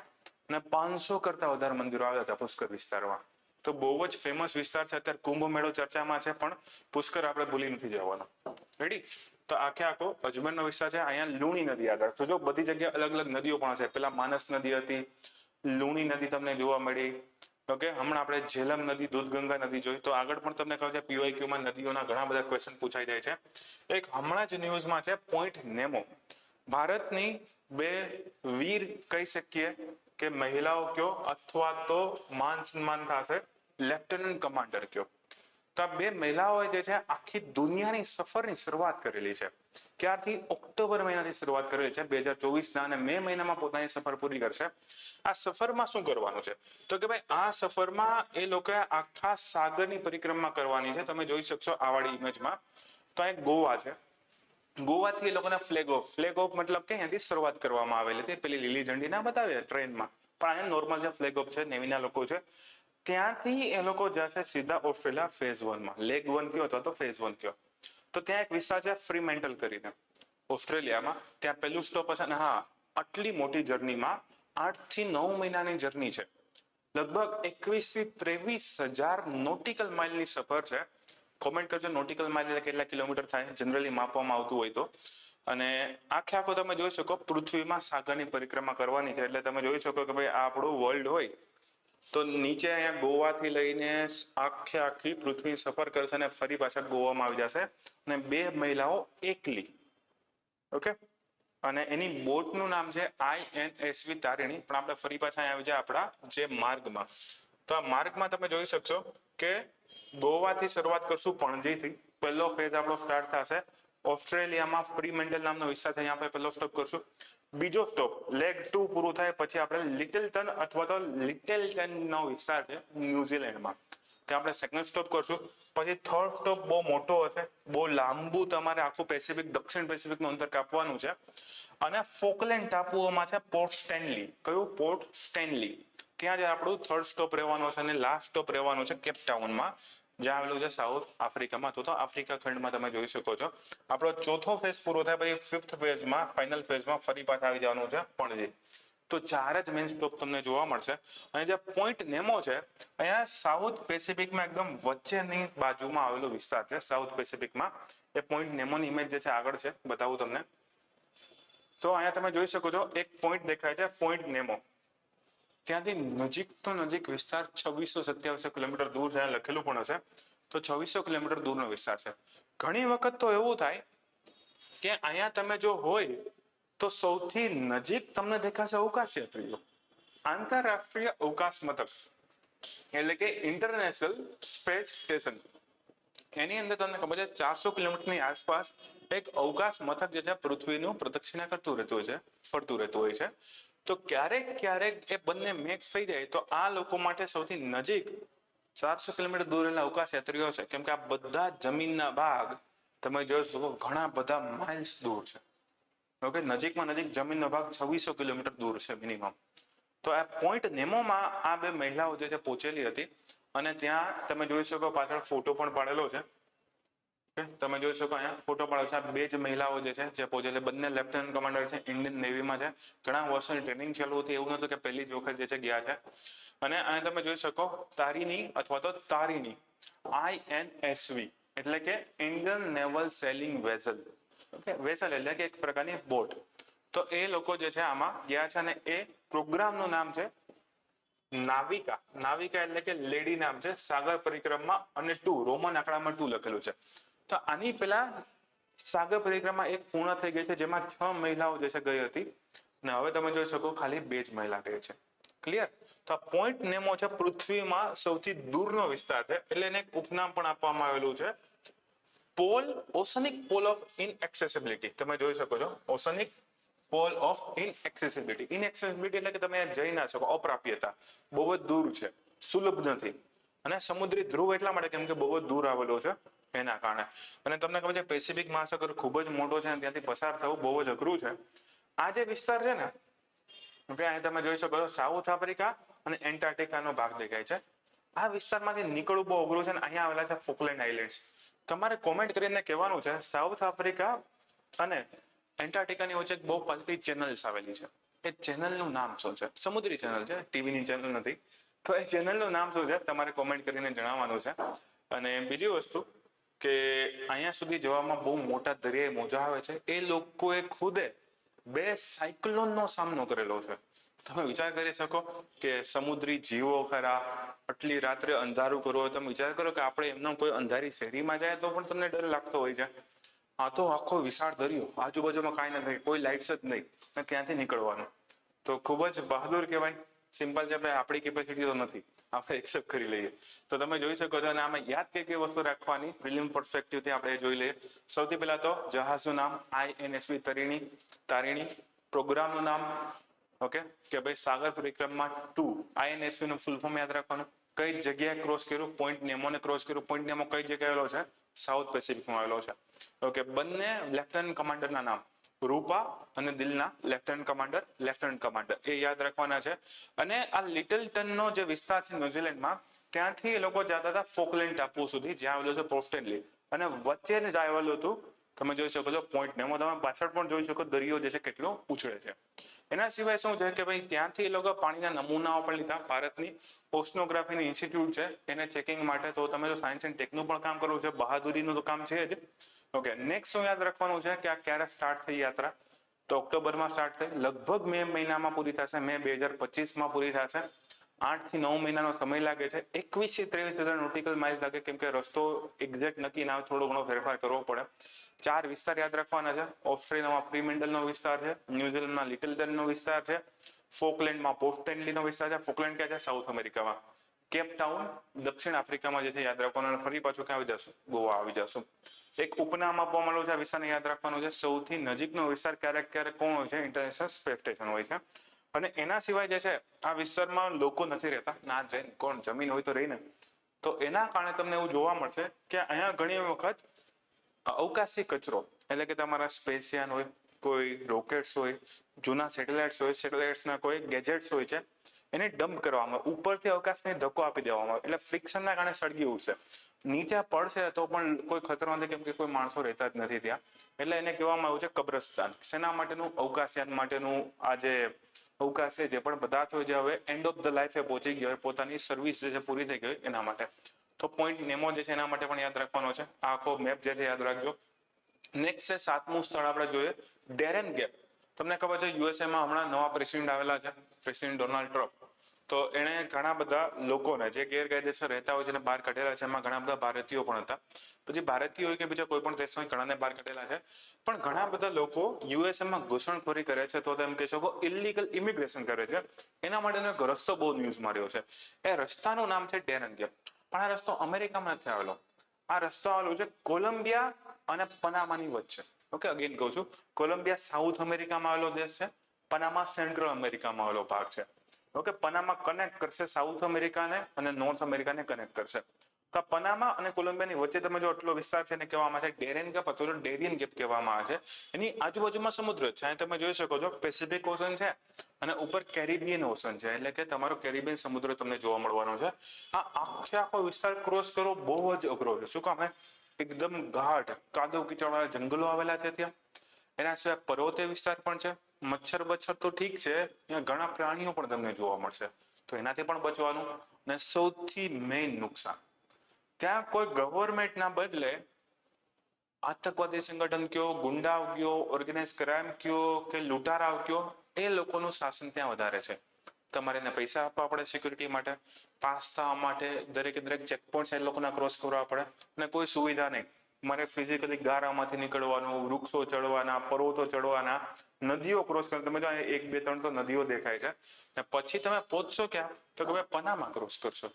અને 500 કરતા વધારે મંદિરો આવ્યા હતા પુષ્કર વિસ્તારમાં. તો બહુ જ ફેમસ વિસ્તાર છે. અત્યારે કુંભ મેળો ચર્ચામાં છે, પણ પુષ્કર આપણે ભૂલી નથી જવાનો. રેડી? તો આખો અજમેરનો વિસ્તાર છે. અહીંયા લુણી નદી આગળ તો જો બધી જગ્યાએ અલગ અલગ નદીઓ પણ છે. પેલા માનસ નદી હતી, લુણી નદી તમને જોવા મળી. ઓકે, હમણાં આપણે ઝેલમ નદી, દૂધગંગા નદી જોઈ. તો આગળ પણ તમને કહું છે પીવાયક્યુમાં નદીઓના ઘણા બધા ક્વેશ્ચન પૂછાઈ જાય છે. એક હમણાં જ ન્યૂઝમાં છે પોઈન્ટ નેમો. ભારતની 2 વીર કહી શકીએ કે મહિલાઓ કયો અથવા તો માન સન્માન થશે, લેફ્ટનન્ટ કમાન્ડર કયો. તો આ 2 મહિલાઓએ જે છે આખી દુનિયાની સફરની શરૂઆત કરેલી છે. ક્યારથી? ઓક્ટોબર મહિનાથી શરૂઆત કરેલી છે 2024ના, અને મે મહિનામાં પોતાની સફર પૂરી કરશે. આ સફરમાં શું કરવાનું છે? તો કે ભાઈ આ સફરમાં એ લોકોએ આખા સાગરની પરિક્રમા કરવાની છે. તમે જોઈ શકશો આ વાળી ઇમેજમાં. તો આ એક ગોવા છે. ગોવાથી એ લોકોના ફ્લેગ ઓફ મતલબ કે અહીંયાથી શરૂઆત કરવામાં આવેલી હતી. પેલી લીલી ઝંડી ના બતાવે ટ્રેનમાં, પણ અહીંયા નોર્મલ જે ફ્લેગ ઓફ છે, નેવીના લોકો છે, ત્યાંથી એ લોકો જશે સીધા ઓસ્ટ્રેલિયા ફેઝ 1માં. લેગ 1 કયો અથવા તો ફેઝ 1 કયો. તો ત્યાં એક વિસ્તાર છે ફ્રીમેન્ટલ કરીને ઓસ્ટ્રેલિયામાં. ત્યાં પહેલું સ્ટોપ હશે. અને હા, આટલી મોટી જર્નીમાં 8 થી 9 મહિનાની જર્ની છે. લગભગ 21 થી 23,000 નોટિકલ માઇલની સફર છે. કોમેન્ટ કરજો નોટિકલ માઇલ એટલે કેટલા કિલોમીટર થાય જનરલી માપવામાં આવતું હોય તો. અને આખો તમે જોઈ શકો પૃથ્વીમાં સાગરની પરિક્રમા કરવાની છે. એટલે તમે જોઈ શકો કે ભાઈ આ આપણું વર્લ્ડ હોય તો નીચે અહીંયા ગોવાથી લઈને આખી પૃથ્વી સફર કરશે અને ફરી પાછા ગોવામાં આવી જશે. અને 2 મહિલાઓ એકલી. ઓકે, અને એની બોટનું નામ છે INSV તારિણી. પણ આપણે ફરી પાછા આવી જાય આપણા જે માર્ગમાં. તો આ માર્ગમાં તમે જોઈ શકશો કે ગોવાથી શરૂઆત કરશું, પણજીથી. પહેલો ફેઝ આપણો સ્ટાર્ટ થશે ઓસ્ટ્રેલિયામાં ફ્રીમેન્ટલ નામનો વિસ્તાર છે. અહીંયા આપણે પહેલો સ્ટોપ કરશું. બીજો સ્ટોપ લેગ 2 પૂરું થાય પછી આપણે લિટલટન અથવા તો લિટલટનનો વિસ્તાર છે ન્યુઝીલેન્ડમાં. ત્યાં આપણે સેકન્ડ સ્ટોપ કરશું. પછી થર્ડ સ્ટોપ બહુ મોટો હશે, બહુ લાંબુ, તમારે આખું પેસિફિક, દક્ષિણ પેસિફિકનું અંતર કાપવાનું છે. અને ફોકલેન્ડ ટાપુઓમાં છે પોર્ટ સ્ટેનલી. કયું? Port Stanley. ત્યાં જ આપણું થર્ડ સ્ટોપ રહેવાનું છે. અને લાસ્ટ સ્ટોપ રહેવાનું છે કેપટાઉનમાં. જ્યાં આવેલું છે સાઉથ આફ્રિકામાં. તો આફ્રિકા ખંડમાં તમે જોઈ શકો છો. આપણો ચોથો ફેઝ પૂરો થાય પછી ફિફ્થ ફેઝમાં ફાઇનલ ફેઝમાં ફરી પાછા આવી જવાનું છે પણજી. તો 4 જ મેઇન સ્ટોપ તમને જોવા મળશે. અને જે પોઈન્ટ નેમો છે અહીંયા સાઉથ પેસિફિકમાં એકદમ વચ્ચેની બાજુમાં આવેલો વિસ્તાર છે સાઉથ પેસિફિકમાં. એ પોઈન્ટ નેમોની ઇમેજ જે છે આગળ છે બતાવું તમને. તો અહીંયા તમે જોઈ શકો છો એક પોઈન્ટ દેખાય છે પોઈન્ટ નેમો. ત્યાંથી નજીક તો નજીક વિસ્તાર 2627 કિલોમીટર દૂર છે, લખેલું પણ હશે. તો 2600 કિલોમીટર દૂરનો વિસ્તાર છે. ઘણી વખત તો એવું થાય કે અહીંયા તમે જો હોય તો સૌથી નજીક તમને દેખાશે અવકાશ યાત્રીઓ. આંતરરાષ્ટ્રીય અવકાશ મથક એટલે કે ઇન્ટરનેશનલ સ્પેસ સ્ટેશન. એની અંદર તમને ખબર છે 400 કિલોમીટરની આસપાસ એક અવકાશ મથક જે છે પૃથ્વીનું પ્રદક્ષિણા કરતું રહેતું હોય છે, ફરતું રહેતું હોય છે. તો ક્યારેક ક્યારેક એ બંને મેચ થઈ જાય તો આ લોકો માટે સૌથી નજીક 400 કિલોમીટર દૂર રહેલા અવકાશ યાત્રીઓ છે. કેમ કે આ બધા જમીનના ભાગ તમે જોશો ઘણા બધા માઇલ્સ દૂર છે. ઓકે, નજીકમાં નજીક જમીનનો ભાગ 2600 કિલોમીટર દૂર છે મિનિમમ. તો આ પોઈન્ટ નેમોમાં આ બે મહિલાઓ જે છે પહોંચેલી હતી. અને ત્યાં તમે જોઈ શકો પાછળ ફોટો પણ પાડેલો છે. તમે જોઈ શકો અહીંયા ફોટો પાડેલો છે. આ બે જ મહિલાઓ જે છે જે પહોંચે છે. બંને લેફ્ટનન્ટ કમાન્ડર છે, ઇન્ડિયન નેવીમાં છે. ઘણા વર્ષોની ટ્રેનિંગ ચાલુ હતી, એવું નતું કે પહેલી જ વખત જે છે ગયા છે. અને અહીંયા તમે જોઈ શકો તારીની અથવા તો તારીની INSV એટલે કે Indian naval selling vessel. Okay, vessel એટલે કે એક પ્રકારની બોટ. તો એ લોકો જે છે આમાં ગયા છે અને એ પ્રોગ્રામનું નામ છે નાવિકા. નાવિકા એટલે કે લેડી નામ છે. સાગર પરિક્રમા અને 2 રોમન આંકડામાં 2 લખેલું છે. તો આની પેલા સાગર પરિક્રમા એક પૂર્ણ થઈ ગઈ છે જેમાં 6 મહિલાઓ જે છે ગઈ હતી. અને હવે તમે જોઈ શકો ખાલી 2 જ મહિલા ગઈ છે. ક્લિયર? તો આ પોઈન્ટ નેમો છે પૃથ્વીમાં સૌથી દૂરનો વિસ્તાર છે. એટલે એને એક ઉપનામ પણ આપવામાં આવેલું છે પોલ, ઓશનિક પોલ ઓફ ઇનએક્સેસિબિલિટી. તમે જોઈ શકો છો ઓશનિક પોલ ઓફ ઇનએક્સેસિબિલિટી. ઇનએક્સેસિબિલિટી એટલે કે તમે જઈ ના શકો, અપ્રાપ્યતા, બહુ જ દૂર છે, સુલભ નથી. અને સમુદ્રી ધ્રુવ એટલા માટે કેમ કે બહુ જ દૂર આવેલો છે એના કારણે. અને તમને ખબર છે પેસિફિક મહાસાગર ખૂબ જ મોટો છે અને ત્યાંથી પસાર થવું બહુ જ અઘરું છે. આ જે વિસ્તાર છે ને અહીં તમે જોઈ શકો છો સાઉથ આફ્રિકા અને એન્ટાર્કટિકાનો ભાગ દેખાય છે. આ વિસ્તારમાંથી નીકળવું બહુ અઘરું છે. અને અહીંયા આવેલા છે ફોકલેન્ડ આઇલેન્ડ્સ. તમારે કોમેન્ટ કરીને કહેવાનું છે સાઉથ આફ્રિકા અને એન્ટાર્કટિકાની વચ્ચે બહુ પાતળી ચેનલ્સ આવેલી છે. એ ચેનલનું નામ શું છે? સમુદ્રી ચેનલ છે, ટીવીની ચેનલ નથી. તો એ ચેનલનું નામ શું છે તમારે કોમેન્ટ કરીને જણાવવાનું છે. અને બીજી વસ્તુ કે અહીંયા સુધી જવામાં બહુ મોટા દરિયાઈ મોજા આવે છે. એ લોકોએ ખુદે 2 સાયક્લોનનો સામનો કરેલો છે. તમે વિચાર કરી શકો કે સમુદ્રી જીવો ખરા, આટલી રાત્રે અંધારું કરવું હોય. તમે વિચાર કરો કે આપણે એમનો કોઈ અંધારી શેરીમાં જાય તો પણ તમને ડર લાગતો હોય છે. આ તો આખો વિશાળ દરિયો, આજુબાજુમાં કાંઈ નથી, કોઈ લાઇટ્સ જ નહીં, અને ત્યાંથી નીકળવાનું. તો ખૂબ જ બહાદુર કહેવાય. સિમ્પલ છે ભાઈ, આપણી કેપેસિટી તો નથી, આપણે એક્સેપ્ટ કરી લઈએ. તો તમે જોઈ શકો છો. અને આમાં યાદ કઈ વસ્તુ રાખવાની પ્રિલિમ પર્સપેક્ટિવથી આપણે જોઈ લઈએ. સૌથી પહેલા તો જહાજનું નામ INSV તારીણી. પ્રોગ્રામનું નામ ઓકે કે ભાઈ સાગર પરિક્રમા 2. INSV નું ફૂલ ફોર્મ યાદ રાખવાનું. કઈ જગ્યાએ ક્રોસ કર્યું? પોઈન્ટ નેમોને ક્રોસ કર્યું. પોઈન્ટ નેમો કઈ જગ્યાએ આવેલો છે? સાઉથ પેસિફિકમાં આવેલો છે. ઓકે, બંને લેફ્ટનન્ટ કમાન્ડરના નામ રૂપા અને દિલના લેફ્ટનન્ટ કમાન્ડર એ યાદ રાખવાના છે. અને આ લિટલટનનો જે વિસ્તાર છે ન્યુઝીલેન્ડમાં, ત્યાંથી એ લોકો જતા હતા ફોકલેન્ડ ટાપુ સુધી, જ્યાં આવેલું છે પોર્ટલેન્ડ. અને વચ્ચે જ આવેલું હતું તમે જોઈ શકો છો પોઈન્ટ નેમો. તમે પાછળ પણ જોઈ શકો દરિયો જે છે કેટલો ઉછળે છે. એના સિવાય શું છે કે ભાઈ ત્યાંથી એ લોકો પાણીના નમૂનાઓ પણ લીધા. ભારતની ઓશનોગ્રાફીની ઇન્સ્ટિટ્યૂટ છે એને ચેકિંગ માટે. તો તમે જો સાયન્સ એન્ડ ટેકનું પણ કામ કરવું છે, બહાદુરીનું તો કામ છે જ. ઓકે, નેક્સ્ટ શું યાદ રાખવાનું છે કે આ ક્યારે સ્ટાર્ટ થઈ યાત્રા? તો ઓક્ટોબરમાં સ્ટાર્ટ થઈ, લગભગ મે મહિનામાં પૂરી થશે. મે 2025માં પૂરી થશે. 8 થી 9 મહિનાનો સમય લાગે છે. 21 થી 23,000 નોટિકલ માઇલ લાગે, કેમ કે રસ્તો એક્ઝેક્ટ નક્કી ના, થોડો ઘણો ફેરફાર કરવો પડે. 4 વિસ્તાર યાદ રાખવાના છે. ઓસ્ટ્રેલિયામાં ફ્રીમેન્ટલનો વિસ્તાર છે, ન્યુઝીલેન્ડમાં લિટલટનનો વિસ્તાર છે, ફોકલેન્ડમાં પોર્ટલેન્ડનો વિસ્તાર છે. ફોકલેન્ડ ક્યાં છે? સાઉથ અમેરિકામાં. કેપ ટાઉન દક્ષિણ આફ્રિકામાં જે છે યાદ રાખવાનું. ફરી પાછું ક્યાં આવી જશું? ગોવા આવી જશું. એક ઉપનામ આપવામાં આવ્યું છે આ વિસ્તારને યાદ રાખવાનું છે. સૌથી નજીકનો વિસ્તાર ક્યારેક ક્યારેક કોણ હોય છે? ઇન્ટરનેશનલ સ્પેસ સ્ટેશન હોય છે. અને એના સિવાય જે છે આ વિસ્તારમાં લોકો નથી રહેતા, ના જ રહે, કોણ જમીન હોય તો રહીને. તો એના કારણે તમને એવું જોવા મળશે કે અહીંયા ઘણી વખત અવકાશી કચરો એટલે કે તમારા સ્પેસયાન હોય, કોઈ રોકેટ્સ હોય, જૂના સેટેલાઇટ્સ હોય, સેટેલાઇટ્સના કોઈ ગેજેટ્સ હોય છે, એને ડમ્પ કરવામાં આવે, ઉપરથી અવકાશને ધક્કો આપી દેવામાં આવે, એટલે ફ્રિક્શનના કારણે સળગી ઉઠશે. નીચે પડશે તો પણ કોઈ ખતરો નથી, કેમ કે કોઈ માણસો રહેતા જ નથી ત્યાં, એટલે એને કહેવામાં આવ્યું છે કબ્રસ્તાન. શેના માટેનું? અવકાશયાન માટેનું. આ જે અવકાશ છે, જે પણ પદાર્થો જે હવે એન્ડ ઓફ ધ લાઈફ એ પહોંચી ગયો, પોતાની સર્વિસ જે છે પૂરી થઈ ગઈ એના માટે. તો પોઈન્ટ નેમો જે છે એના માટે પણ યાદ રાખવાનો છે. આ આખો મેપ જે છે યાદ રાખજો. નેક્સ્ટ છે 7મું સ્થળ આપણે જોઈએ, ડેરેન ગેપ. તમને ખબર છે યુએસએમાં હમણાં નવા પ્રેસિડેન્ટ આવેલા છે, પ્રેસિડેન્ટ ડોનાલ્ડ ટ્રમ્પ. તો એણે ઘણા બધા લોકોને જે ગેરકાયદેસર રહેતા હોય છે એને બહાર કાઢેલા છે. એમાં ઘણા બધા ભારતીયો પણ હતા. પછી ભારતીય હોય કે બીજા કોઈ પણ દેશમાં ઘણાને બહાર કાઢેલા છે. પણ ઘણા બધા લોકો યુએસએમાં ઘૂસણખોરી કરે છે, તો તેમ કહી શકો ઇલીગલ ઇમિગ્રેશન કરે છે. એના માટેનો એક રસ્તો બહુ ન્યૂઝમાં રહ્યો છે. એ રસ્તાનું નામ છે ડેરેન ગેપ. પણ આ રસ્તો અમેરિકામાં નથી આવેલો. આ રસ્તો આવેલો છે કોલંબિયા અને પનામાની વચ્ચે. ઓકે, અગેન કહું છું, કોલંબિયા સાઉથ અમેરિકામાં આવેલો દેશ છે, પનામા સેન્ટ્રલ અમેરિકામાં આવેલો ભાગ છે. ઓકે, પનામા કનેક્ટ કરશે સાઉથ અમેરિકાને અને નોર્થ અમેરિકાને કનેક્ટ કરશે. તો પનામા અને કોલંબિયાની વચ્ચે તમે જો આટલો વિસ્તાર છે એને કહેવામાં આવે છે ડેરેન ગેપ અથવા ડેરિયન ગેપ કહેવામાં આવે છે. એની આજુબાજુમાં સમુદ્ર છે, અહીં તમે જોઈ શકો છો પેસિફિક ઓશન છે અને ઉપર કેરિબિયન ઓશન છે, એટલે કે તમારો કેરિબિયન સમુદ્ર તમને જોવા મળવાનો છે. આ આખો વિસ્તાર ક્રોસ કરવો બહુ જ અઘરો છે. શું કામ? એકદમ ઘાટ કાદવ કીચડવાળા જંગલો આવેલા છે ત્યાં. એના સિવાય પર્વતીય વિસ્તાર પણ છે. મચ્છર બચ્છર તો ઠીક છે, ત્યાં ઘણા પ્રાણીઓ પણ તમને જોવા મળશે, તો એનાથી પણ બચવાનું. અને સૌથી મેઇન નુકસાન, ત્યાં કોઈ ગવર્મેન્ટના બદલે આતંકવાદી સંગઠન કયો, ગુંડા કયો, ઓર્ગેનાઇઝ ક્રાઇમ કયો કે લૂંટારા કયો, એ લોકોનું શાસન ત્યાં વધારે છે. તમારે એને પૈસા આપવા પડે સિક્યુરિટી માટે, પાસ થવા માટે દરેકે દરેક ચેકપોઈન્ટ એ લોકોના ક્રોસ કરવા પડે, અને કોઈ સુવિધા નહીં. મારે ફિઝિકલી ગારામાંથી નીકળવાનું, વૃક્ષો ચડવાના, પર્વતો ચડવાના, નદીઓ ક્રોસ કરવા. તમે જો 1 2 3 તો નદીઓ દેખાય છે. અને પછી તમે પહોંચશો ક્યાં? તો તમે પનામા ક્રોસ કરશો.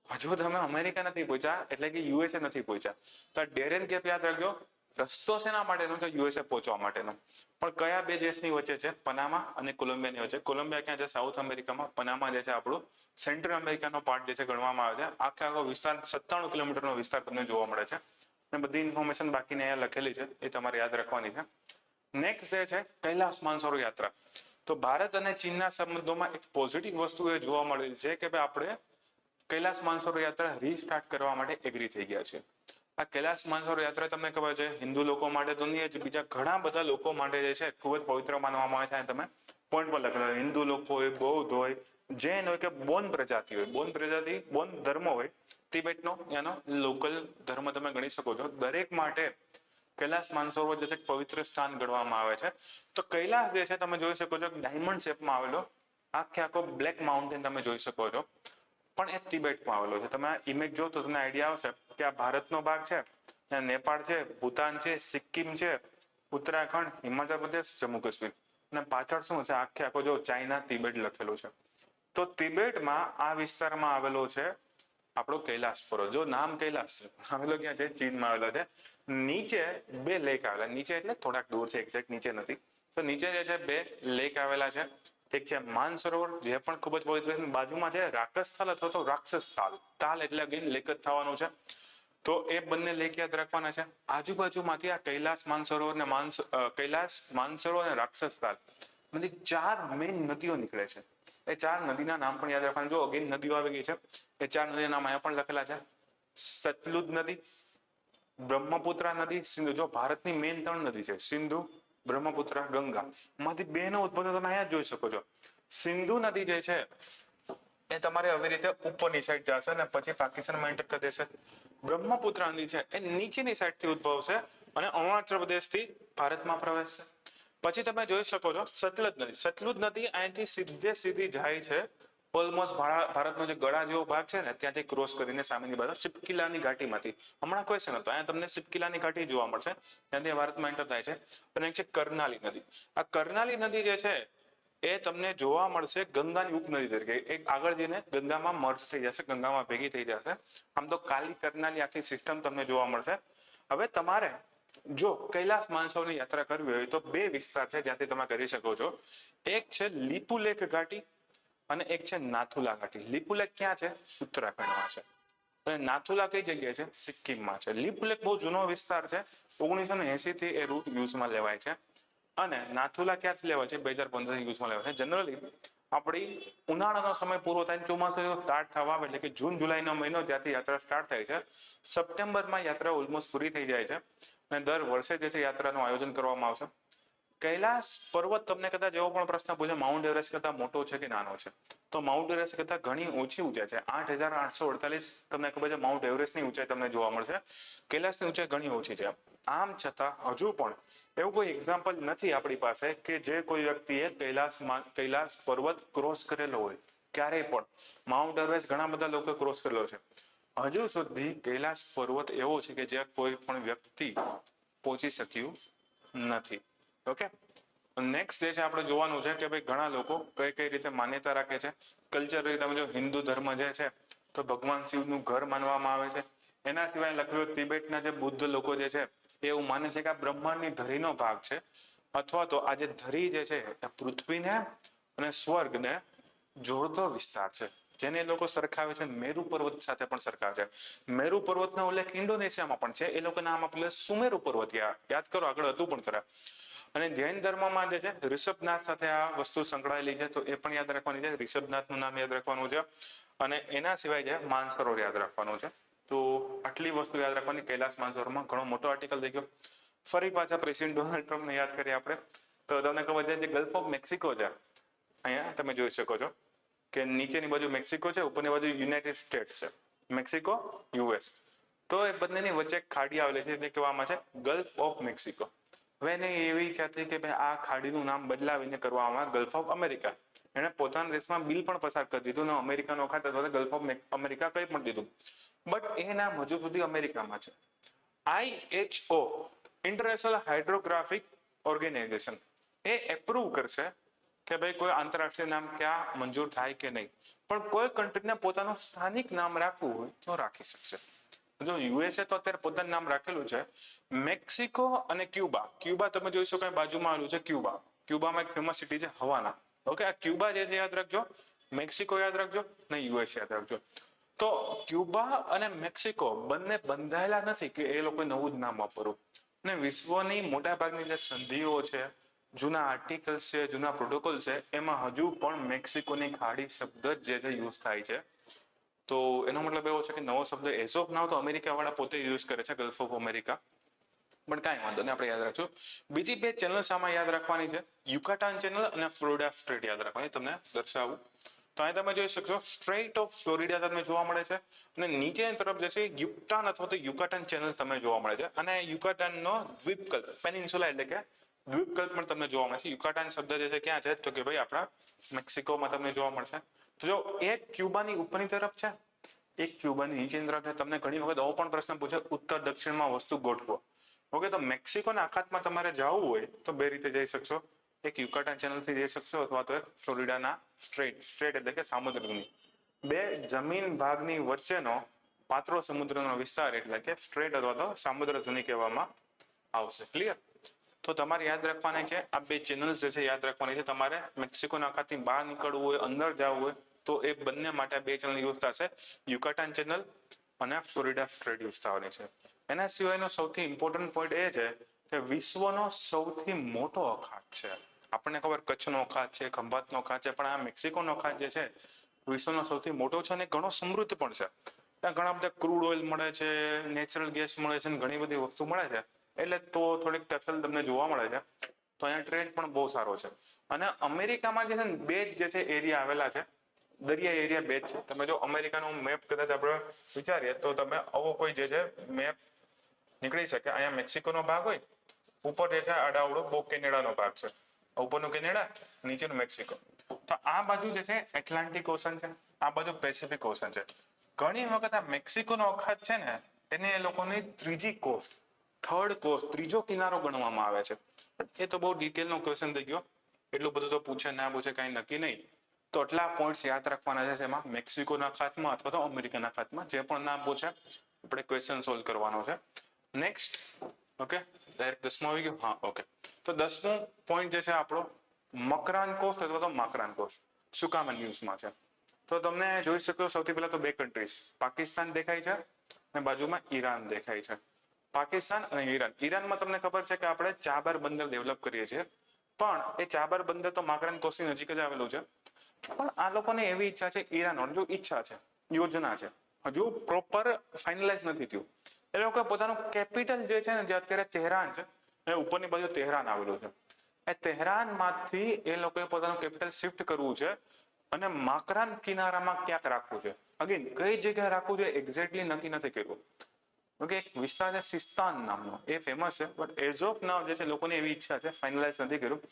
હજુ તમે અમેરિકા નથી પહોંચ્યા, એટલે કે યુએસએ નથી પહોંચ્યા. તો ડેરેન ગેપ યાદ રાખજો. રસ્તો શેના માટેનો છે? યુએસએ પહોંચવા માટેનો. પણ કયા બે દેશની વચ્ચે છે? પનામા અને કોલંબિયાની વચ્ચે. કોલંબિયા ક્યાં છે? સાઉથ અમેરિકામાં. પનામા જે છે આપણું સેન્ટ્રલ અમેરિકાનો પાર્ટ જે છે ગણવામાં આવે છે. આખો વિસ્તાર 97 કિલોમીટરનો વિસ્તાર તમને જોવા મળે છે. અને બધી ઇન્ફોર્મેશન બાકીની અહીંયા લખેલી છે, એ તમારે યાદ રાખવાની છે. નેક્સ્ટ જે છે કૈલાસ માનસરોવર યાત્રા. તો ભારત અને ચીનના સંબંધોમાં એક પોઝિટિવ વસ્તુ એ જોવા મળેલી છે કે ભાઈ આપણે કૈલાસ માનસરોવર યાત્રા રીસ્ટાર્ટ કરવા માટે એગ્રી થઈ ગયા છે. આ કૈલાસ માનસરોવર યાત્રા તમને ખબર છે હિન્દુ લોકો માટે તો નહીં જ, બીજા ઘણા બધા લોકો માટે જે છે ખૂબ જ પવિત્ર માનવામાં આવે છે. તમે પોઈન્ટ પર લખેલા હિન્દુ લોકો હોય, બૌદ્ધ હોય, જૈન હોય કે બોન પ્રજાતિ હોય. બોન પ્રજાતિ, બોન ધર્મ હોય તિબેટનો, એનો લોકલ ધર્મ તમે ગણી શકો છો. દરેક માટે કૈલાસ માનસરોવર જે છે પવિત્ર સ્થાન ગણવામાં આવે છે. તો કૈલાસ જે છે તમે જોઈ શકો છો ડાયમંડ શેપમાં આવેલો આખો બ્લેક માઉન્ટેન તમે જોઈ શકો છો, પણ એ તિબેટમાં આવેલો છે. તમે ઇમેજ જો તો તમને આઈડિયા આવશે કે આ ભારતનો ભાગ છે, નેપાળ છે, ભૂતાન છે, સિક્કિમ છે, ઉત્તરાખંડ, હિમાચલ પ્રદેશ, જમ્મુ કાશ્મીર, અને પાછળ શું છે આખો જો ચાઇના તિબેટ લખેલું છે. તો તિબેટમાં આ વિસ્તારમાં આવેલો છે આપણો કૈલાસ પર્વત. જો નામ કૈલાસ છે, આવેલો ક્યાં છે? ચીનમાં આવેલો છે. નીચે 2 લેક આવેલા, નીચે એટલે થોડાક દૂર છે, એક્ઝેક્ટ નીચે નથી. તો નીચે જે છે 2 લેક આવેલા છે. એક છે માનસરોવર, જે પણ ખૂબ જ પવિત્ર છે. બાજુમાં છે રાક્ષસતાલ અથવા તો રાક્ષસ તાલ. તાલ એટલે અગેન લેક જ થવાનું છે. તો એ બંને લેક યાદ રાખવાના છે. આજુબાજુમાંથી આ કૈલાસ માનસરોવર ને કૈલાસ માનસરોવર અને રાક્ષસ તાલ માંથી 4 મેઇન નદીઓ નીકળે છે. એ 4 નદીના નામ પણ યાદ રાખવાના. જો અગેન નદીઓ આવી ગઈ છે. એ 4 નદીના નામ અહીંયા પણ લખેલા છે. સતલુજ નદી, બ્રહ્મપુત્રા નદી, સિંધુ. જો ભારતની મેઇન 3 નદી છે, સિંધુ, બ્રહ્મપુત્ર, ગંગા. માંથી 2 નો ઉદ્ભવ તમે અહીંયા જોઈ શકો છો. સિંધુ નદી જે છે એ તમારે આવી રીતે ઉપરની સાઈડ જશે અને પછી પાકિસ્તાનમાં એન્ટર કરી દેશે. બ્રહ્મપુત્ર નદી છે એ નીચેની સાઈડથી ઉદ્ભવશે અને અરુણાચલ પ્રદેશથી ભારતમાં પ્રવેશશે. પછી તમે જોઈ શકો છો સતલુજ નદી. સતલુજ નદી અહીંથી સીધી જાય છે ઓલમોસ્ટ ભારતનો જે ગળા જેવો ભાગ છે ને ત્યાંથી ક્રોસ કરીને સામેની બાજુ સિપકીલાની ઘાટીમાંથી. હમણાં ક્વેશ્ચન હતો, અહીંયા તમને સિપકીલાની ઘાટી જોવા મળશે, ત્યાંથી ભારતમાં એન્ટર થાય છે. અને એક છે કરનાલી નદી. આ કરનાલી નદી જે છે એ તમને જોવા મળશે ગંગાની ઉપનદી તરીકે. એક આગળ જઈને ગંગામાં મર્જ થઈ જશે, ગંગામાં ભેગી થઈ જશે. આમ તો કાલી કરનાલી આખી સિસ્ટમ તમને જોવા મળશે. હવે તમારે જો કૈલાસ માનસરોવરની યાત્રા કરવી હોય તો 2 વિસ્તાર છે જ્યાંથી તમે કરી શકો છો. એક છે લીપુલેખ ઘાટી અને એક છે નાથુલા ઘાટી. લીપુલેખ ક્યાં છે? ઉત્તરાખંડમાં છે. અને નાથુલા કઈ જગ્યાએ છે? સિક્કિમમાં છે. લીપુલેખ બહુ જૂનો વિસ્તાર છે, 1980 થી એ રૂટ યુઝમાં લેવાય છે. અને નાથુલા ક્યાંથી લેવાય છે? 2015 થી યુઝમાં લેવાય છે. જનરલી આપણી ઉનાળાનો સમય પૂરો થાય, ચોમાસું સ્ટાર્ટ થવા આવે એટલે કે જૂન જુલાઈનો મહિનો ત્યાંથી યાત્રા સ્ટાર્ટ થાય છે. સપ્ટેમ્બરમાં યાત્રા ઓલમોસ્ટ પૂરી થઈ જાય છે અને દર વર્ષે જે છે યાત્રાનું આયોજન કરવામાં આવશે. કૈલાસ પર્વત તમને કદાચ એવો પણ પ્રશ્ન પૂછે માઉન્ટ એવરેસ્ટ કરતા મોટો છે કે નાનો છે, તો માઉન્ટ એવરેસ્ટ કરતા ઘણી ઓછી ઊંચાઈ છે. 8,848 તમને ખબર છે માઉન્ટ એવરેસ્ટની ઊંચાઈ તમને જોવા મળશે. કૈલાસની ઊંચાઈ ઘણી ઓછી છે. આમ છતાં હજુ પણ એવું કોઈ એક્ઝામ્પલ નથી આપણી પાસે કે જે કોઈ વ્યક્તિએ કૈલાસ પર્વત ક્રોસ કરેલો હોય ક્યારેય પણ. માઉન્ટ એવરેસ્ટ ઘણા બધા લોકો ક્રોસ કરેલો છે. હજુ સુધી કૈલાસ પર્વત એવો છે કે જ્યાં કોઈ પણ વ્યક્તિ પહોંચી શક્યું નથી. ઓકે, નેક્સ્ટ જે છે આપણે જોવાનું છે કે ભાઈ ઘણા લોકો કઈ કઈ રીતે માન્યતા રાખે છે. કલ્ચર તમે જો હિન્દુ ધર્મ જે છે તો ભગવાન શિવનું ઘર માનવામાં આવે છે. એના સિવાય લખ્યું તિબેટના જે બુદ્ધ લોકો જે છે એવું માને છે કે આ બ્રહ્માંડની ધરીનો ભાગ છે, અથવા તો આ જે ધરી જે છે એ પૃથ્વીને અને સ્વર્ગને જોડતો વિસ્તાર છે, જેને લોકો સરખાવે છે મેરુ પર્વત સાથે પણ સરખાવે છે. મેરુ પર્વતનો ઉલ્લેખ ઇન્ડોનેશિયામાં પણ છે. એ લોકો નામ આપેલું સુમેરુ પર્વત. યાદ કરો, આગળ હતું પણ ખરા. અને જૈન ધર્મમાં જે છે ઋષભનાથ સાથે આ વસ્તુ સંકળાયેલી છે, તો એ પણ યાદ રાખવાની છે. ઋષભનાથનું નામ યાદ રાખવાનું છે અને એના સિવાય જે માનસરોવર યાદ રાખવાનું છે. તો આટલી વસ્તુ યાદ રાખવાની. કૈલાસ માનસરોવરમાં ઘણો મોટો આર્ટિકલ થઈ ગયો. ફરી પાછા પ્રેસિડેન્ટ ડોનાલ્ડ ટ્રમ્પને યાદ કરીએ આપણે, તો તમને ખબર છે જે ગલ્ફ ઓફ મેક્સિકો છે, અહીંયા તમે જોઈ શકો છો કે નીચેની બાજુ મેક્સિકો છે, ઉપરની બાજુ યુનાઇટેડ સ્ટેટ્સ છે. Mexico, US. તો એ બંનેની વચ્ચે એક ખાડી આવેલી છે, એટલે કહેવામાં છે ગલ્ફ ઓફ મેક્સિકો. હવે એને એવી ઈચ્છા હતી કે ભાઈ આ ખાડીનું નામ બદલાવીને કરવામાં ગલ્ફ ઓફ અમેરિકા. એને પોતાના દેશમાં બિલ પણ પસાર કરી દીધું ને અમેરિકાનો ખાતે ગલ્ફ ઓફ અમેરિકા કંઈ પણ દીધું. બટ એ નામ હજુ સુધી અમેરિકામાં છે. IHO, ઇન્ટરનેશનલ હાઇડ્રોગ્રાફિક ઓર્ગેનાઇઝેશન, એ એપ્રુવ કરશે કે ભાઈ કોઈ આંતરરાષ્ટ્રીય નામ ક્યાં મંજૂર થાય કે નહીં. પણ કોઈ કન્ટ્રીને પોતાનું સ્થાનિક નામ રાખવું હોય તો રાખી શકશે. જો યુએસએ તો અત્યારે પોતાનું નામ રાખેલું છે. મેક્સિકો અને ક્યુબા, ક્યુબા તમે જોઈ શકો બાજુમાં આવેલું છે ક્યુબા. ક્યુબામાં એક ફેમસ સિટી છે હવાના. ઓકે, આ ક્યુબા જે છે યાદ રાખજો, મેક્સિકો યાદ રાખજો ને યુએસ યાદ રાખજો. તો ક્યુબા અને મેક્સિકો બંને બંધાયેલા નથી કે એ લોકો નવું જ નામ વાપરવું. ને વિશ્વની મોટા ભાગની જે સંધિઓ છે, જૂના આર્ટિકલ્સ છે, જૂના પ્રોટોકોલ છે, એમાં હજુ પણ મેક્સિકોની ખાડી શબ્દ જ જે છે યુઝ થાય છે. તો એનો મતલબ એવો છે કે નવો શબ્દ એઝ ઓફ નાવ તો અમેરિકા વાળા પોતે યુઝ કરે છે, ગલ્ફ ઓફ અમેરિકા. પણ કાંઈ વાંધો નહીં, આપણે યાદ રાખશું. બીજી બે ચેનલ્સ આમાં યાદ રાખવાની છે, યુકાટાન ચેનલ અને ફ્લોરિડા સ્ટ્રેટ યાદ રાખવાની. તમને દર્શાવું તો અહીં તમે જોઈ શકશો સ્ટ્રેટ ઓફ ફ્લોરિડા તમને જોવા મળે છે અને નીચેની તરફ જે છે યુકટાન અથવા તો યુકાટાન ચેનલ તમને જોવા મળે છે. અને યુકાટાનનો દ્વીપકલ્પ, પેનિન્સુલા એટલે કે દ્વીપકલ્પ પણ તમને જોવા મળે છે. યુકાટાન શબ્દ જે છે ક્યાં છે તો કે ભાઈ આપણા મેક્સિકોમાં તમને જોવા મળશે. તો જો એક ક્યુબાની ઉપરની તરફ છે, એક ક્યુબાની નીચેની તરફ છે. તમને ઘણી વખત આવો પણ પ્રશ્ન પૂછે ઉત્તર દક્ષિણમાં વસ્તુ ગોઠવો. ઓકે, તો મેક્સિકોના અખાતમાં તમારે જવું હોય તો બે રીતે જઈ શકશો. એક યુકાટાન ચેનલથી જઈ શકશો અથવા તો એક ફ્લોરિડાના સ્ટ્રેટ એટલે કે સામુદ્રની બે જમીન ભાગની વચ્ચેનો પાતળો સમુદ્રનો વિસ્તાર એટલે કે સ્ટ્રેટ અથવા તો સામુદ્ર ધુની કહેવામાં આવશે. ક્લિયર? તો તમારે યાદ રાખવાની છે આ બે ચેનલ્સ જે છે યાદ રાખવાની છે. તમારે મેક્સિકોના અખાતથી બહાર નીકળવું હોય, અંદર જવું હોય તો એ બંને માટે બે ચેનલ યુઝ થશે, યુકાટાન ચેનલ અને ફ્લોરિડા સ્ટ્રેટ યુઝ થવાની છે. એના સિવાયનો સૌથી ઇમ્પોર્ટન્ટ પોઈન્ટ એ છે કે વિશ્વનો સૌથી મોટો અખાત છે. આપણને ખબર કચ્છનો અખાત છે, ખંભાતનો અખાત છે, પણ આ મેક્સિકોનો અખાત જે છે વિશ્વનો સૌથી મોટો છે અને ઘણો સમૃદ્ધ પણ છે. ત્યાં ઘણા બધા ક્રૂડ ઓઇલ મળે છે, નેચરલ ગેસ મળે છે, ઘણી બધી વસ્તુ મળે છે. એટલે તો થોડીક ટસલ તમને જોવા મળે છે. તો અહીંયા ટ્રેડ પણ બહુ સારો છે. અને અમેરિકામાં જે છે ને બે જ જે છે એરિયા આવેલા છે, દરિયા એરિયા બે જ છે. તમે જો અમેરિકાનું મેપ કદાચ આપણે વિચારીએ તો તમે આવો કોઈ જે છે મેપ નીકળી શકે. અહીંયા મેક્સિકોનો ભાગ હોય, ઉપર જે છે આડાઅવળો બહુ કેનેડાનો ભાગ છે. ઉપરનું કેનેડા, નીચેનું મેક્સિકો. તો આ બાજુ જે છે એટલાન્ટિક ઓશન છે, આ બાજુ પેસિફિક ઓશન છે. ઘણી વખત આ મેક્સિકોનો અખાત છે ને એને એ લોકોની ત્રીજી કોસ્ટ, થર્ડ કોસ્ટ, ત્રીજો કિનારો ગણવામાં આવે છે. એ તો બહુ ડિટેલનો ક્વેશ્ચન થઈ ગયો, એટલું બધું તો પૂછે ના પૂછે કાંઈ નક્કી નહીં. તો આટલા પોઈન્ટ્સ યાદ રાખવાના છે એમાં મેક્સિકોના અખાતમાં અથવા તો અમેરિકાના અખાતમાં જે પણ નામ પૂછે આપણે ક્વેશ્ચન સોલ્વ કરવાનો છે. નેક્સ્ટ, ઓકે, ડાયરેક્ટ 10મો આવી ગયો. હા, ઓકે. તો 10મો પોઈન્ટ જે છે આપણો મકરાન કોસ્ટ અથવા તો માકરાન કોસ્ટ. શું કામ ન્યૂઝમાં છે? તો તમને જોઈ શકો સૌથી પહેલા તો બે કન્ટ્રીઝ, પાકિસ્તાન દેખાય છે અને બાજુમાં ઈરાન દેખાય છે. પાકિસ્તાન અને ઈરાન. ઈરાનમાં તમને ખબર છે કે આપણે ચાબર બંદર ડેવલપ કરીએ છીએ, પણ એ ચાબર બંદર તો માકરાન કોસ્ટની નજીક જ આવેલું છે. પણ આ લોકોને એવી ઈચ્છા છે, ઈરાન જો ઈચ્છા છે, યોજના છે, હજુ પ્રોપર ફાઇનલાઇઝ નથી થયું. એ લોકો પોતાનું કેપિટલ જે છે ને, જે અત્યારે તહેરાન છે, એ ઉપરની બાજુ તહેરાન આવેલું છે, એ તહેરાનમાંથી એ લોકોએ પોતાનું કેપિટલ શિફ્ટ કરવું છે અને માકરાન કિનારામાં ક્યાંક રાખવું છે. અગેન કઈ જગ્યાએ રાખવું છે એક્ઝેક્ટલી નક્કી નથી કર્યું. ઓકે, એક વિસ્તાર છે સિસ્તાન નામનો, એ ફેમસ છે, બટ એઝ ઓફ નાઉ જે છે લોકોની એવી ઈચ્છા છે, ફાઇનલાઇઝ નથી કર્યું.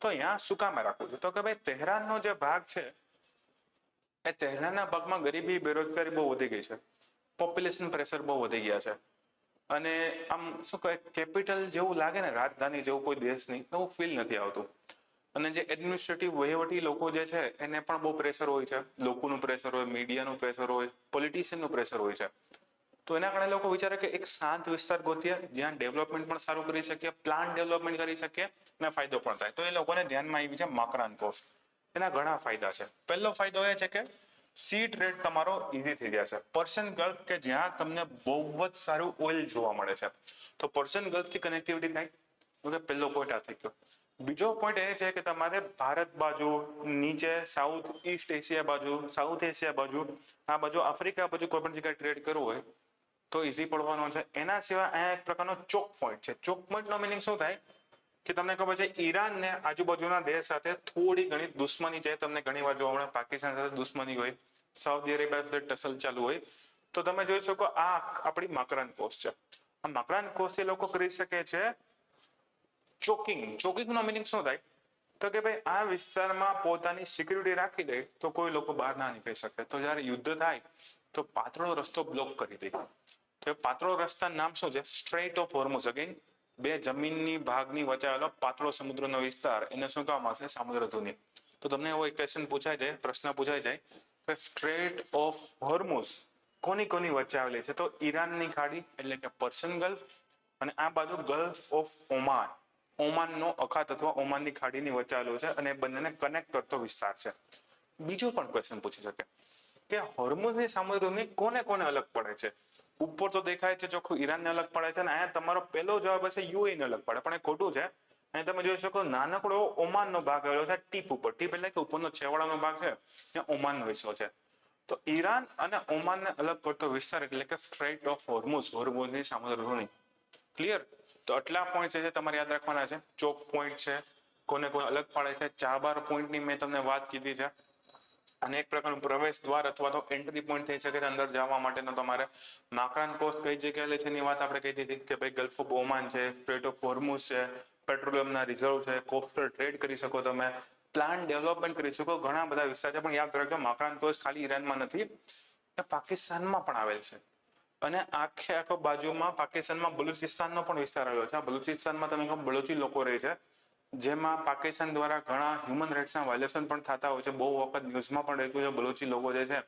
તો અહીંયા શું કામે રાખવું છે? તો કે ભાઈ તહેરાનનો જે ભાગ છે, એ તહેરાનના ભાગમાં ગરીબી, બેરોજગારી બહુ વધી ગઈ છે, પોપ્યુલેશન પ્રેશર બહુ વધી ગયા છે, અને આમ શું કહે, કેપિટલ જેવું લાગે ને, રાજધાની જેવું કોઈ દેશની, એવું ફીલ નથી આવતું. અને જે એડમિનિસ્ટ્રેટિવ વહીવટી લોકો જે છે એને પણ બહુ પ્રેશર હોય છે, લોકોનું પ્રેશર હોય, મીડિયાનું પ્રેશર હોય, પોલિટિશિયનનું પ્રેશર હોય છે. તો એના કારણે લોકો વિચારે કે એક શાંત વિસ્તાર ગોતીએ જ્યાં ડેવલપમેન્ટ પણ સારું કરી શકીએ, પ્લાન્ટ ડેવલપમેન્ટ કરી શકીએ અને ફાયદો પણ થાય. તો એ લોકોને ધ્યાનમાં આવી છે માકરાન કોસ્ટ. એના ઘણા ફાયદા છે. પહેલો ફાયદો એ છે કે સી ટ્રેડ તમારો ઈઝી થઈ જશે. પર્શિયન ગલ્ફ કે જ્યાં તમને બહુ જ સારું ઓઇલ જોવા મળે છે, તો પર્શિયન ગલ્ફથી કનેક્ટિવિટી થાય. ઓકે, પહેલો પોઈન્ટ આ થઈ ગયો. બીજો પોઈન્ટ એ છે કે તમારે ભારત બાજુ, નીચે સાઉથ ઈસ્ટ એશિયા બાજુ, સાઉથ એશિયા બાજુ, આ બાજુ આફ્રિકા બાજુ કોઈ પણ જગ્યાએ ટ્રેડ કરવું હોય તો ઈઝી પડવાનો છે. એના સિવાય અહીંયા એક પ્રકારનો ચોક પોઈન્ટ છે. ચોક પોઈન્ટનો મિનિંગ શું થાય કે તમને ખબર છે ઈરાન ને આજુબાજુના દેશ સાથે થોડી ઘણી દુશ્મની છે. તમને ઘણી વાર જોવા મળે પાકિસ્તાન સાથે દુશ્મની હોય, સાઉદી અરેબિયા સાથે ટસલ ચાલુ હોય, તો તમે જોઈ શકો આ આપણી માકરાન કોસ્ટ છે. આ માકરાન કોસ્ટ એ લોકો કરી શકે છે ચોકિંગ. ચોકિંગનો મિનિંગ શું થાય તો કે ભાઈ આ વિસ્તારમાં પોતાની સિક્યુરિટી રાખી દે તો કોઈ લોકો બહાર ના નીકળી શકે. તો જ્યારે યુદ્ધ થાય તો પાતળો રસ્તો બ્લોક કરી દે. તો એ પાતળો રસ્તા નામ શું છે? Straight of હોર્મુઝ. અગેન બે જમીનની ભાગની વચ્ચે આવેલો પાતળો સમુદ્રનો વિસ્તાર, એને શું કહેવામાં આવશે? સામુદ્રધુની. તો તમને એવો એક ક્વેશ્ચન પૂછાય જાય, પ્રશ્ન પૂછાય જાય કે સ્ટ્રેટ ઓફ હોર્મુઝ કોની કોની વચ્ચે આવેલી છે? તો ઈરાનની ખાડી એટલે કે પર્શિયન ગલ્ફ, અને આ બાજુ ગલ્ફ ઓફ ઓમાન, ઓમાનનો અખાત અથવા ઓમાનની ખાડીની વચ્ચે આવેલો છે, અને બંનેને કનેક્ટ કરતો વિસ્તાર છે. બીજો પણ ક્વેશ્ચન પૂછી શકે કે હોર્મુઝની સામુદ્રધુની કોને કોને અલગ પડે છે? ઉપર તો દેખાય છે ચોખ્ખું ઈરાનને અલગ પડે છે, અને અહીંયા તમારો પહેલો જવાબ હશે યુએઈ ને અલગ પડે, પણ એ ખોટું છે. અહીં તમે જોઈ શકો નાનકડો ઓમાનનો ભાગ આવેલો છે ટીપ ઉપર. ટીપ એટલે કે ઉપરનો છેવાડાનો ભાગ છે, ત્યાં ઓમાનનો હિસ્સો છે. તો ઈરાન અને ઓમાનને અલગ કરતો વિસ્તાર એટલે કે સ્ટ્રેટ ઓફ હોર્મુઝ, હોર્મુઝની સામુદ્રધુની. ક્લિયર? તો આટલા પોઈન્ટ છે તમારે યાદ રાખવાના છે. ચોક પોઈન્ટ છે, કોને કોને અલગ પાડે છે, ચાબાર પોઈન્ટની મેં તમને વાત કીધી છે, અને એક પ્રકારનું પ્રવેશ દ્વાર અથવા તો એન્ટ્રી પોઈન્ટ થઈ શકે છે અંદર જવા માટેનો. તમારે માકરાન કોસ્ટ કઈ જગ્યાએ લે છે એની વાત આપણે કહી દીધી કે ભાઈ ગલ્ફ ઓફ ઓમાન છે, સ્ટ્રેટ ઓફ હોર્મુઝ છે, પેટ્રોલિયમના રિઝર્વ છે, કોસ્ટલ ટ્રેડ કરી શકો તમે, પ્લાન્ટ ડેવલપમેન્ટ કરી શકો, ઘણા બધા વિસ્તાર છે. પણ યાદ રાખજો માકરાન કોસ્ટ ખાલી ઈરાનમાં નથી, એ પાકિસ્તાનમાં પણ આવેલ છે. અને આખે આખો બાજુમાં પાકિસ્તાનમાં બલુચિસ્તાનનો પણ વિસ્તાર આવેલો છે. આ બલુચિસ્તાનમાં તમે બલોચી લોકો રહે છે, જેમાં પાકિસ્તાન દ્વારા ઘણા હ્યુમન રાઇટ્સના વાયોલેશન પણ થતા હોય છે. બહુ વખત ન્યૂઝમાં પણ રહેતું છે બલોચી લોકો જે છે,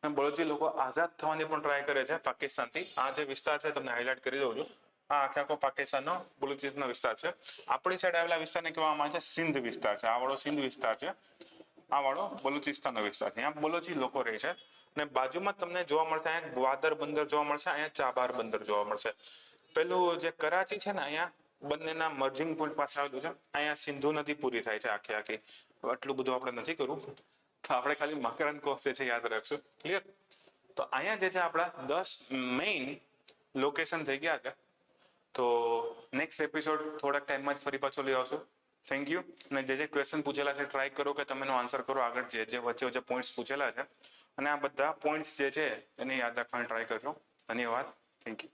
અને બલોચી લોકો આઝાદ થવાની પણ ટ્રાય કરે છે પાકિસ્તાનથી. આ જે વિસ્તાર છે તમને હાઇલાઇટ કરી દઉં છું, આ આખે આખો પાકિસ્તાનનો બલુચિસ્તાનનો વિસ્તાર છે. આપણી સાઈડ આવેલા વિસ્તારને કહેવામાં આવે છે સિંધ વિસ્તાર છે. આ વાળો સિંધ વિસ્તાર છે, આ વાળો બલુચિસ્તાનનો વિસ્તાર છે. અહીંયા બલોચી લોકો રહે છે, અને બાજુમાં તમને જોવા મળશે અહીંયા ગ્વાદર બંદર જોવા મળશે, અહીંયા ચાબાર બંદર જોવા મળશે. પેલું જે કરાચી છે ને, અહીંયા બંનેના મર્જિંગ પોઈન્ટ પાસે આવેલું છે. અહીંયા સિંધુ નદી પૂરી થાય છે આખી આખી. આટલું બધું આપણે નથી કરવું, તો આપણે ખાલી માકરાન કોસ્ટ છે યાદ રાખશું. ક્લિયર? તો અહીંયા જે છે આપણા 10 મેઇન લોકેશન થઈ ગયા છે. તો નેક્સ્ટ એપિસોડ થોડાક ટાઈમમાં જ ફરી પાછો લઈ આવશું. Thank you. અને જે ક્વેશ્ચન પૂછેલા છે ટ્રાય કરો કે તમે એનો આન્સર કરો. આગળ જે વચ્ચે વચ્ચે પોઈન્ટ્સ પૂછેલા છે, અને આ બધા પોઈન્ટ્સ જે છે એને યાદ રાખવાની ટ્રાય કરજો. ધન્યવાદ. Thank you.